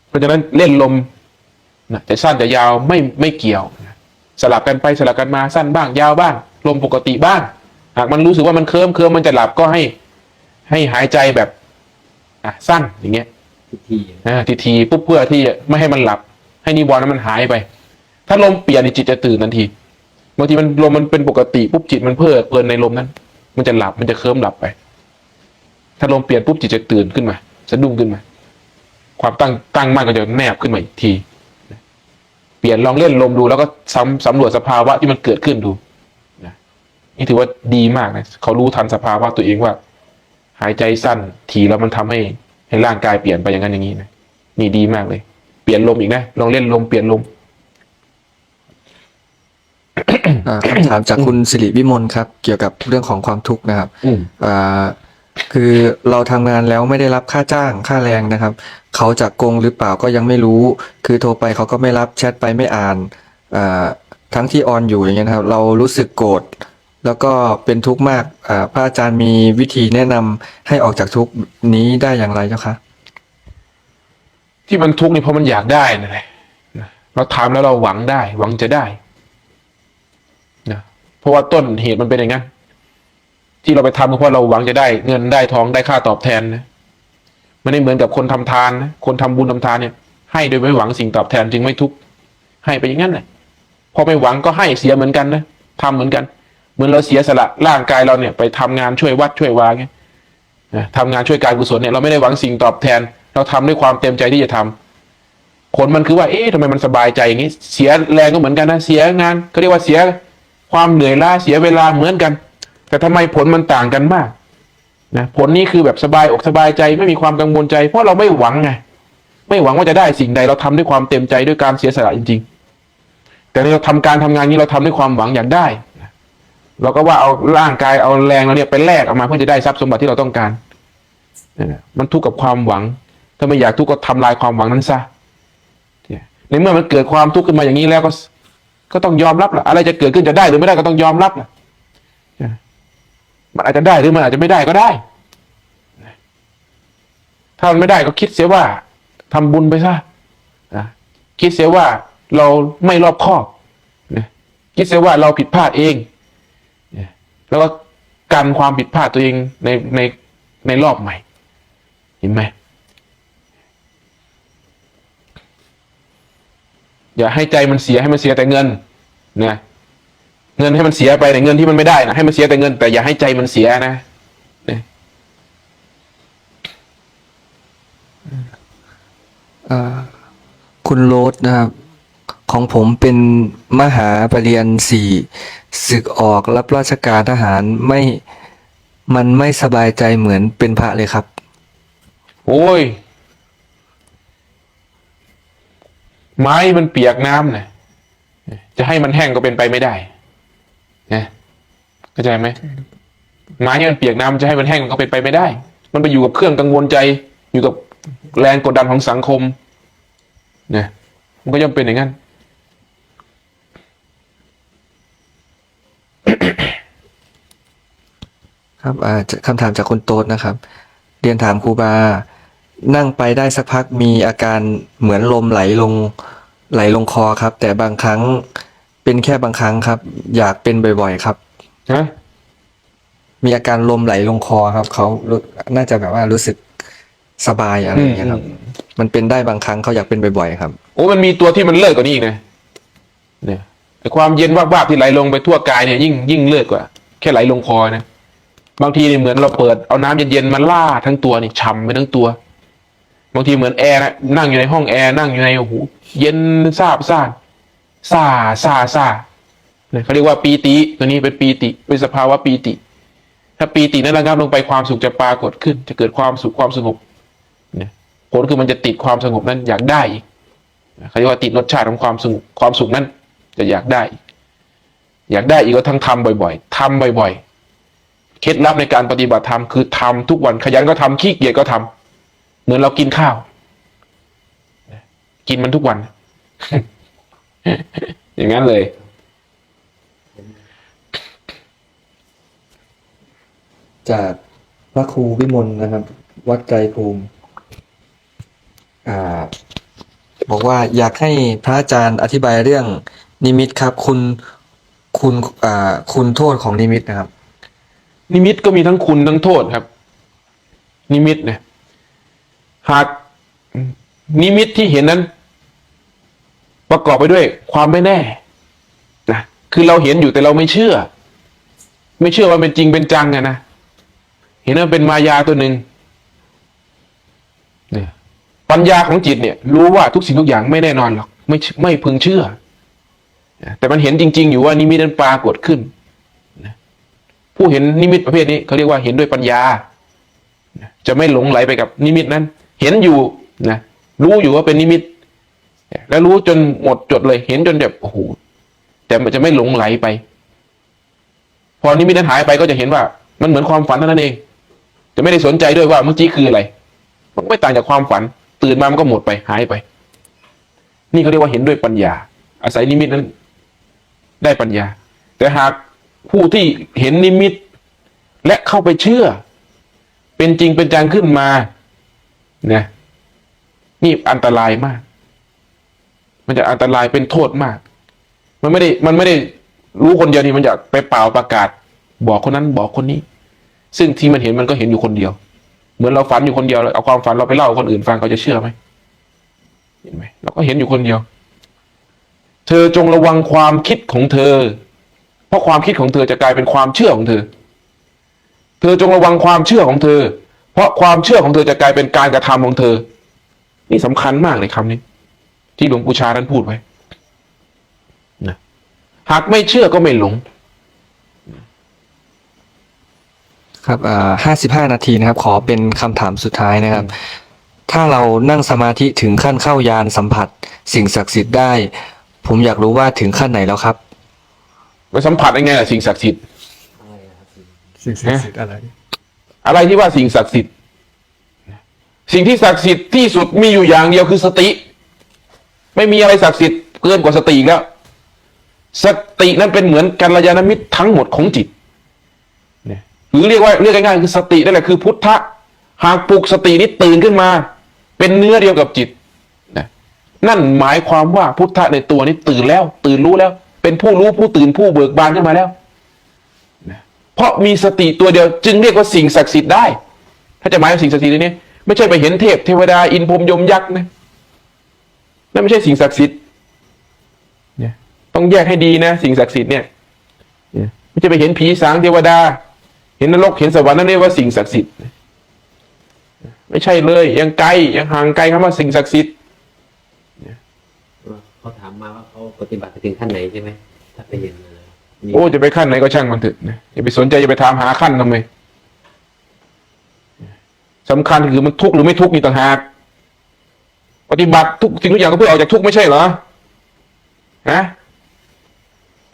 เพราะฉะนั้นเล่นลมจะสั้นจะยาวไม่เกี่ยวสลับกันไปสลับกันมาสั้นบ้างยาวบ้างลมปกติบ้างหากมันรู้สึกว่ามันเคลิ้มมันจะหลับก็ให้หายใจแบบสั้นอย่างเงี้ยทีปุ๊บเพื่อที่ไม่ให้มันหลับให้นิวรณ์นั้นมันหายไปถ้าลมเปลี่ยนจิตจะตื่นทันทีบางทีลมมันเป็นปกติปุ๊บจิตมันเพลินในลมนั้นมันจะหลับมันจะเคลิ้มหลับไปถ้าลมเปลี่ยนปุ๊บจิตจะตื่นขึ้นมาสะดุ้งขึ้นมาความตั้งมั่นก็จะแนบขึ้นมาอีกทีเปลี่ยนลองเล่นลมดูแล้วก็สำรวจสภาวะที่มันเกิดขึ้นดูนี่ถือว่าดีมากนะเขารู้ทันสภาวะตัวเองว่าหายใจสั้นทีแล้วมันทำให้ร่างกายเปลี่ยนไปอย่างนั้นอย่างนี้นะนี่ดีมากเลยเปลี่ยนลมอีกนะลองเล่นลมเปลี่ยนลมคำถามจากคุณสิริวิมลครับเกี่ยวกับเรื่องของความทุกข์นะครับคือเราทำงานแล้วไม่ได้รับค่าจ้างค่าแรงนะครับเขาจะโกงหรือเปล่าก็ยังไม่รู้คือโทรไปเขาก็ไม่รับแชทไปไม่อ่านทั้งที่ออนอยู่อย่างเงี้ยครับเรารู้สึกโกรธแล้วก็เป็นทุกข์มากพระอาจารย์มีวิธีแนะนำให้ออกจากทุกข์นี้ได้อย่างไรเจ้าคะที่มันทุกข์นี่เพราะมันอยากได้นั่นแหละเราทำแล้วเราหวังจะได้นะเพราะว่าต้นเหตุมันเป็นอย่างนั้นที่เราไปทำเพราะเราหวังจะได้เงินได้ทองได้ค่าตอบแทนนะมันไม่เหมือนกับคนทำทานนะคนทำบุญทำทานเนี่ยให้โดยไม่หวังสิ่งตอบแทนจึงไม่ทุกข์ให้ไปอย่างนั้นแหละพอไม่หวังก็ให้เสียเหมือนกันนะทำเหมือนกันเหมือนเราเสียสละร่างกายเราเนี่ยไปทำงานช่วยวัดช่วยวาไงทำงานช่วยการกุศลเนี่ยเราไม่ได้หวังสิ่งตอบแทนเราทำด้วยความเต็มใจที่จะทำผลมันคือว่าทำไมมันสบายใจอย่างนี้เสียแรงก็เหมือนกันนะเสียงานเขาเรียกว่าเสียความเหนื่อยล้าเสียเวลาเหมือนกันแต่ทำไมผลมันต่างกันมาก นะผลนี้คือแบบสบายอกสบายใจไม่มีความกังวลใจ เพราะเราไม่หวังไงไม่หวังว่าจะได้สิ่งใดเราทำด้วยความเต็มใจด้วยการเสียสละจริงๆแต่เราทำการทำงานนี้เราทำด้วยความหวังอยากได้เราก็ว่าเอาร่างกายเอาแรงเราเนี่ยไปแลกออกมาเพื่อจะได้ทรัพย์สมบัติที่เราต้องการมันทุกข์กับความหวังถ้าไม่อยากทุกข์ก็ทำลายความหวังนั้นซะในเมื่อมันเกิดความทุกข์ขึ้นมาอย่างนี้แล้วก็ต้องยอมรับล่ะอะไรจะเกิดขึ้นจะได้หรือไม่ได้ก็ต้องยอมรับล่ะมันอาจจะได้หรือมันอาจจะไม่ได้ก็ได้ถ้ามันไม่ได้ก็คิดเสียว่าทำบุญไปซะคิดเสียว่าเราไม่รอบคอบคิดเสียว่าเราผิดพลาดเองแล้วก็กันความผิดพลาดตัวเองในรอบใหม่เห็นไหมอย่าให้ใจมันเสียให้มันเสียแต่เงินนะเงินให้มันเสียไปแต่เงินที่มันไม่ได้นะให้มันเสียแต่เงินแต่อย่าให้ใจมันเสียนะคุณโรสนะครับของผมเป็นมหาปรริญญา4ศึกออกรับราชการทหารมันไม่สบายใจเหมือนเป็นพระเลยครับ โอ้ยไม้มันเปียกน้ำนะจะให้มันแห้งก็เป็นไปไม่ได้นะเข้าใจไหมไม้ที่มันเปียกน้ำจะให้มันแห้งก็เป็นไปไม่ได้มันไปอยู่กับเครื่องกังวลใจอยู่กับแรงกดดันของสังคมเนี่ยมันก็ย่อมเป็นอย่างนั้น ครับคำถามจากคุณโต๊ดนะครับเรียนถามครูบานั่งไปได้สักพักมีอาการเหมือนลมไหลลงคอครับแต่บางครั้งเป็นแค่บางครั้งครับอยากเป็นบ่อยๆครับมีอาการลมไหลลงคอครับเขาน่าจะแบบว่ารู้สึกสบายอะไรอย่างเงี้ยครับมันเป็นได้บางครั้งเขาอยากเป็นบ่อยๆครับโอ้มันมีตัวที่มันเลิศกว่านี้อีกนะเนี่ยไอ้ความเย็นวาบๆที่ไหลลงไปทั่วกายเนี่ยยิ่งเลิศกว่าแค่ไหลลงคอนะบางทีเนี่ยเหมือนเราเปิดเอาน้ำเย็นๆมาล่าทั้งตัวนี่ฉ่ำไปทั้งตัวบางทีเหมือนแอร์นะนั่งอยู่ในห้องแอร์นั่งอยู่ในโอ้โหเย็นซาเนี่ยเขาเรียกว่าปีติตัวนี้เป็นปีติเป็นสภาวะปีติถ้าปีตินั้นระงับลงไปความสุขจะปรากฏขึ้นจะเกิดความสุขความสงบเนี่ยผลคือมันจะติดความสงบนั้นอยากได้อีกเขาเรียกว่าติดรสชาติของความสุขนั้นจะอยากได้อีกก็ทั้งทำบ่อยๆทำบ่อยๆเคล็ดลับในการปฏิบัติธรรมคือทำทุกวันขยันก็ทำขี้เกียจก็ทำเหมือนเรากินข้าวกินมันทุกวัน อย่างนั้นเลยจากพระครูวิมลนะครับวัดไกรภูมิบอกว่าอยากให้พระอาจารย์อธิบายเรื่องนิมิตครับคุณโทษของนิมิตนะครับนิมิตก็มีทั้งคุณทั้งโทษครับนิมิตเนี่ยหากนิมิตที่เห็นนั้นประกอบไปด้วยความไม่แน่นะคือเราเห็นอยู่แต่เราไม่เชื่อว่าเป็นจริงเป็นจังนะเห็นว่าเป็นมายาตัวหนึ่งเนี่ยปัญญาของจิตเนี่ยรู้ว่าทุกสิ่งทุกอย่างไม่แน่นอนหรอกไม่พึงเชื่อแต่มันเห็นจริงๆอยู่ว่านิมิตนั้นปรากฏขึ้นผู้เห็นนิมิตประเภทนี้เขาเรียกว่าเห็นด้วยปัญญาจะไม่หลงไหลไปกับนิมิตนั้นเห็นอยู่นะรู้อยู่ว่าเป็นนิมิตแล้วรู้จนหมดจดเลยเห็นจนแบบโอ้โหแต่มันจะไม่หลงไหลไปพอนิมิตนั้นหายไปก็จะเห็นว่ามันเหมือนความฝันเท่านั้นเองจะไม่ได้สนใจด้วยว่าเมื่อกี้คืออะไรมันไม่ต่างจากความฝันตื่นมามันก็หมดไปหายไปนี่เขาเรียกว่าเห็นด้วยปัญญาอาศัยนิมิตนั้นได้ปัญญาแต่หากผู้ที่เห็นนิมิตและเข้าไปเชื่อเป็นจริงเป็นจังขึ้นมาเนี่ยนี่อันตรายมากมันจะอันตรายเป็นโทษมากมันไม่ได้รู้คนเดียวนี่มันจะไปเป่าประกาศบอกคนนั้นบอกคนนี้ซึ่งที่มันเห็นมันก็เห็นอยู่คนเดียวเหมือนเราฝันอยู่คนเดียวเอาความฝันเราไปเล่าคนอื่นฟังเขาจะเชื่อไหมเห็นไหมเราก็เห็นอยู่คนเดียวเธอจงระวังความคิดของเธอเพราะความคิดของเธอจะกลายเป็นความเชื่อของเธอเธอจงระวังความเชื่อของเธอเพราะความเชื่อของเธอจะกลายเป็นการกระทำของเธอนี่สำคัญมากเลยคำนี้ที่หลวงปู่ชาท่านพูดไว้นะหากไม่เชื่อก็ไม่หลง ครับ55 นาทีนะครับ ขอเป็นคำถามสุดท้ายนะครับ ถ้าเรานั่งสมาธิถึงขั้นเข้ายานสัมผัสสิ่งศักดิ์สิทธิ์ได้ ผมอยากรู้ว่าถึงขั้นไหนแล้วครับ ไปสัมผัสยังไงล่ะสิ่งศักดิ์สิทธิ์ อะไรนะครับ สิ่งศักดิ์สิทธิ์อะไร อะไรที่ว่าสิ่งศักดิ์สิทธิ์สิ่งที่ศักดิ์สิทธิ์ที่สุดมีอยู่อย่างเดียวคือสติ ไม่มีอะไรศักดิ์สิทธิ์เกินกว่าสติอีกแล้วสตินั้นเป็นเหมือนกัลยาณมิตรทั้งหมดของจิตหรือเรียกง่ายๆคือสตินั่นแหละคือพุทธะหากปลุกสตินี้ตื่นขึ้นมา เป็นเนื้อเดียวกับจิตนั่นหมายความว่าพุทธะในตัวนี้ตื่นแล้ว ตื่นรู้แล้ว เป็นผู้รู้ผู้ตื่นผู้เบิกบานขึ้นมาแล้วเพราะมีสติตัวเดียวจึงเรียกว่าสิ่งศักดิ์สิทธิ์ได้ถ้าจะหมายถึงสิ่งศักดิ์สิทธิ์นี้ไม่ใช่ไปเห็นเทพเทวดาอินพรหมยมยักษ์นะนั่นไม่ใช่สิ่งศักดิ์สิทธิ์ต้องแยกให้ดีนะสิ่งศักดิ์สิทธิ์เนี่ยไม่ใช่ไปเห็นผีสางเทวดาเห็นนรกเห็นสวรรค์นั่นเรียกว่าสิ่งศักดิ์สิทธิ์ไม่ใช่เลยยังไกลยังห่างไกลคำว่าสิ่งศักดิ์สิทธิ์ เขาถามมาว่าเขาปฏิบัติไปถึงขั้นไหนใช่ไหมถ้าไปเห็นมี โอ้จะไปขั้นไหนก็ช่างมันเถอะนะอย่าไปสนใจอย่าไปถามหาขั้นทำไมสำคัญคือมันทุกข์หรือไม่ทุกข์นี่ต่างหากปฏิบัติทุกสิ่งทุกอย่างก็เพื่อออกจากทุกข์ไม่ใช่เหรอนะ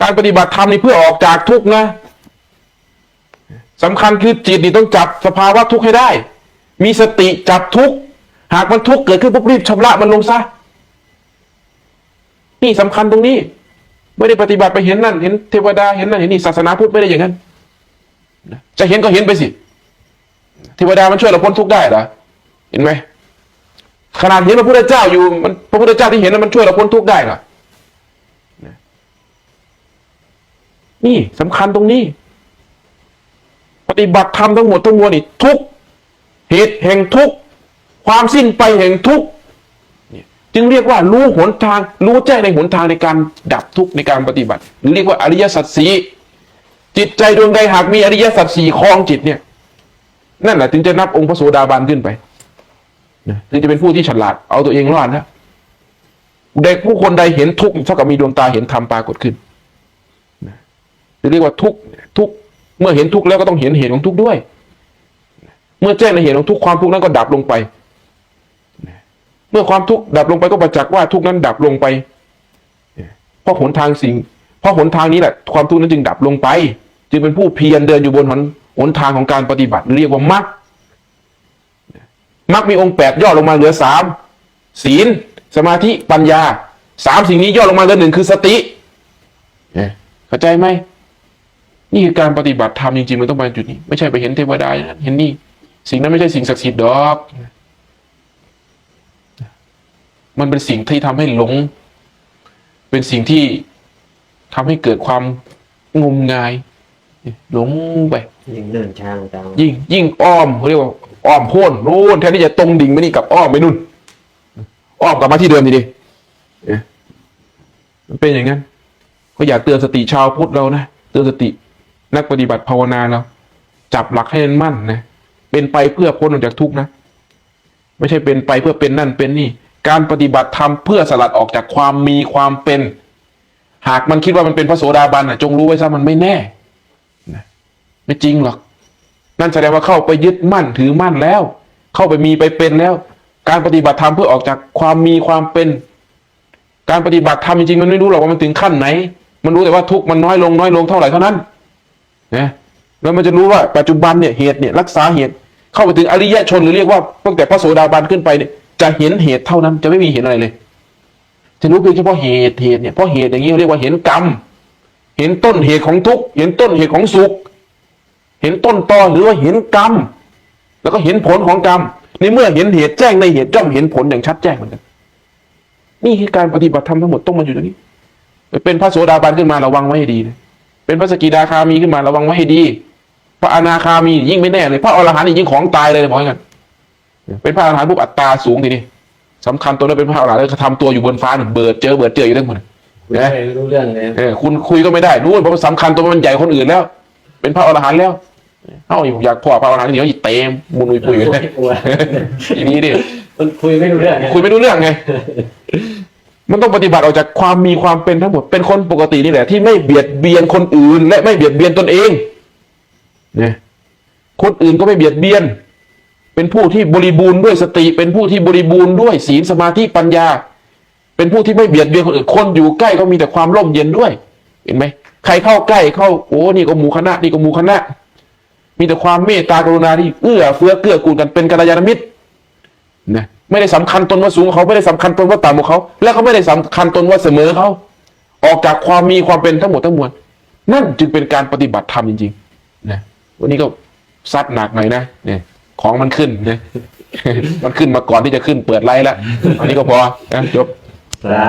การปฏิบัติธรรมนี่เพื่อออกจากทุกข์นะสำคัญคือจิตนี่ต้องจับสภาวะทุกข์ให้ได้มีสติจับทุกข์หากมันทุกข์เกิดขึ้นปุ๊บรีบชำระมันลงซะนี่สำคัญตรงนี้ไม่ได้ปฏิบัติไปเห็นนั่นเห็นเทวดาเห็นนั่นเห็นนี่ศาสนาพุทธไม่ได้อย่างนั้นจะเห็นก็เห็นไปสิเทวดามันช่วยเราพ้นทุกข์ได้เหรอเห็นไหมขนาดเห็นพระพุทธเจ้าอยู่มันพระพุทธเจ้าที่เห็นนั้นมันช่วยเราพ้นทุกข์ได้เหรอนี่สำคัญตรงนี้ปฏิบัติธรรมทั้งหมดทั้งมวลนี่ทุกเหตุแห่งทุกความสิ้นไปแห่งทุกจึงเรียกว่ารู้หนทางรู้แจ้งในหนทางในการดับทุกข์ในการปฏิบัติหรือเรียกว่าอริยสัจสี่จิตใจดวงใดหากมีอริยสัจสี่ครองจิตเนี่ยนั่นแหละถึงจะนับองค์พระโสดาบันขึ้นไปถึงจะเป็นผู้ที่ฉลาดเอาตัวเองรอดนะเด็กผู้คนใดเห็นทุกข์เท่ากับมีดวงตาเห็นธรรมปรากฏขึ้นจะเรียกว่าทุกข์เมื่อเห็นทุกข์แล้วก็ต้องเห็นเหตุของทุกข์ด้วยเมื่อแจ้งในเหตุของทุกข์ความทุกข์นั้นก็ดับลงไปเมื่อความทุกข์ดับลงไปก็ประจักษ์ว่าทุกข์นั้นดับลงไปเพราะหนทางนี้แหละความทุกข์นั้นจึงดับลงไปจึงเป็นผู้เพียรเดินอยู่บนหนทางของการปฏิบัติเรียกว่ามรรคมีองค์8ย่อลงมาเหลือ3ศีลสมาธิปัญญา3สิ่งนี้ย่อลงมาเหลือ1คือสติเข้าใจไหมนี่คือการปฏิบัติธรรมจริงๆมันต้องไปจุดนี้ไม่ใช่ไปเห็นเทวดาเห็นนี่สิ่งนั้นไม่ใช่สิ่งศักดิ์สิทธิ์ดอกมันเป็นสิ่งที่ทำให้หลงเป็นสิ่งที่ทำให้เกิดความงมงายหลงไป ยิ่งเดินช้างตาม ยิ่งอ้อมเขาเรียกว่าอ้อมโพ้นรู้แทนที่จะตรงดิ่งไปนี่กับอ้อมไปนู่นอ้อมกลับมาที่เดิมดีมันเป็นอย่างนั้นก็อยากเตือนสติชาวพุทธเรานะเตือนสตินักปฏิบัติภาวนาเราจับหลักให้มั่นนะเป็นไปเพื่อพ้นออกจากทุกข์นะไม่ใช่เป็นไปเพื่อเป็นนั่นเป็นนี่การปฏิบัติธรรมเพื่อสลัดออกจากความมีความเป็นหากมันคิดว่ามันเป็นพระโสดาบันจงรู้ไว้ซะมันไม่แน่นะไม่จริงหรอกนั่นแสดงว่าเข้าไปยึดมั่นถือมั่นแล้วเข้าไปมีไปเป็นแล้วการปฏิบัติธรรมเพื่อออกจากความมีความเป็นการปฏิบัติธรรมจริงๆมันไม่รู้หรอกว่ามันถึงขั้นไหนมันรู้แต่ว่าทุกข์มันน้อยลงเท่าไหร่เท่านั้นนะแล้วมันจะรู้ว่าปัจจุบันเนี่ยเหตุเนี่ยรักษาเหตุเข้าไปถึงอริยชนหรือเรียกว่าตั้งแต่พระโสดาบันขึ้นไปเนี่ยจะเห็นเหตุเท่านั้นจะไม่มีเห็นอะไรเลยจะรู้เพียงเฉพาะเหตุเนี่ยเพราะเหตุอย่างนี้เรียกว่าเห็นกรรมเห็นต้นเหตุของทุกข์เห็นต้นเหตุของสุขเห็นต้นตอหรือว่าเห็นกรรมแล้วก็เห็นผลของกรรมในเมื่อเห็นเหตุแจ้งในเหตุย่อมเห็นผลอย่างชัดแจ้งเหมือนกันนี่คือการปฏิบัติธรรมทั้งหมดต้องมาอยู่ตรงนี้เป็นพระโสดาบันขึ้นมาระวังไว้ให้ดีนะเป็นพระสกิทาคามีขึ้นมาระวังไว้ให้ดีพระอนาคามียิ่งไม่แน่เลยพระอรหันต์ยิ่งของตายเลยบอกกันเป็นพระอรหันต์ปุ๊บอัตตาสูงทีนี้สำคัญตัวนั้นเป็นพระอรหันต์แล้วทำตัวอยู่บนฟ้าหนึ่งเบิดเจออยู่ทั้งหมด ไม่รู้เรื่องเลย คุณคุยก็ไม่ได้รู้เพราะสำคัญตัวมันใหญ่คนอื่นแล้วเป็นพระอรหันต์แล้วอยากพ่อพระอรหันต์เดี๋ยวอีเต็มมุนอุยปุยเลยอย่างนี้ดิ มันคุยไม่รู้เรื่อง คุยไม่รู้เรื่องไงมันต้องปฏิบัติออกจากความมีความเป็นทั้งหมดเป็นคนปกตินี่แหละที่ไม่เบียดเบียนคนอื่นและไม่เบียดเบียนตนเองเนี่ย คนอื่นก็ไม่เบียดเบียน เป็นผู้ที่บริบูรณ์ด้วยสติ เป็นผู้ที่บริบูรณ์ด้วยศีลสมาธิปัญญา เป็นผู้ที่ไม่เบียดเบียนคนอื่นคนอยู่ใกล้ก็มีแต่ความร่มเย็นด้วย เห็นไหมใครเข้าใกล้เข้าโอ้นี่ก็หมู่คณะนี่ก็หมู่คณะ มีแต่ความเมตตากรุณาที่เอื้อเฟื้อเกื้อกูลกันเป็นกัลยาณมิตรนะไม่ได้สำคัญตนว่าสูงกว่าเขาไม่ได้สำคัญตนว่าต่ำกว่าเขาและเขาไม่ได้สำคัญตนว่าเสมอเขาออกจากความมีความเป็นทั้งหมดทั้งมวลนั่นจึงเป็นการปฏิบัติธรรมจริงๆนะวันนี้ก็ซัดหนักหน่อยนะเนี่ยของมันขึ้นนะ มันขึ้นมาก่อนที่จะขึ้นเปิดไลฟ์แล้วอันนี้ก็พอนะจบ สา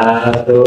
ธุ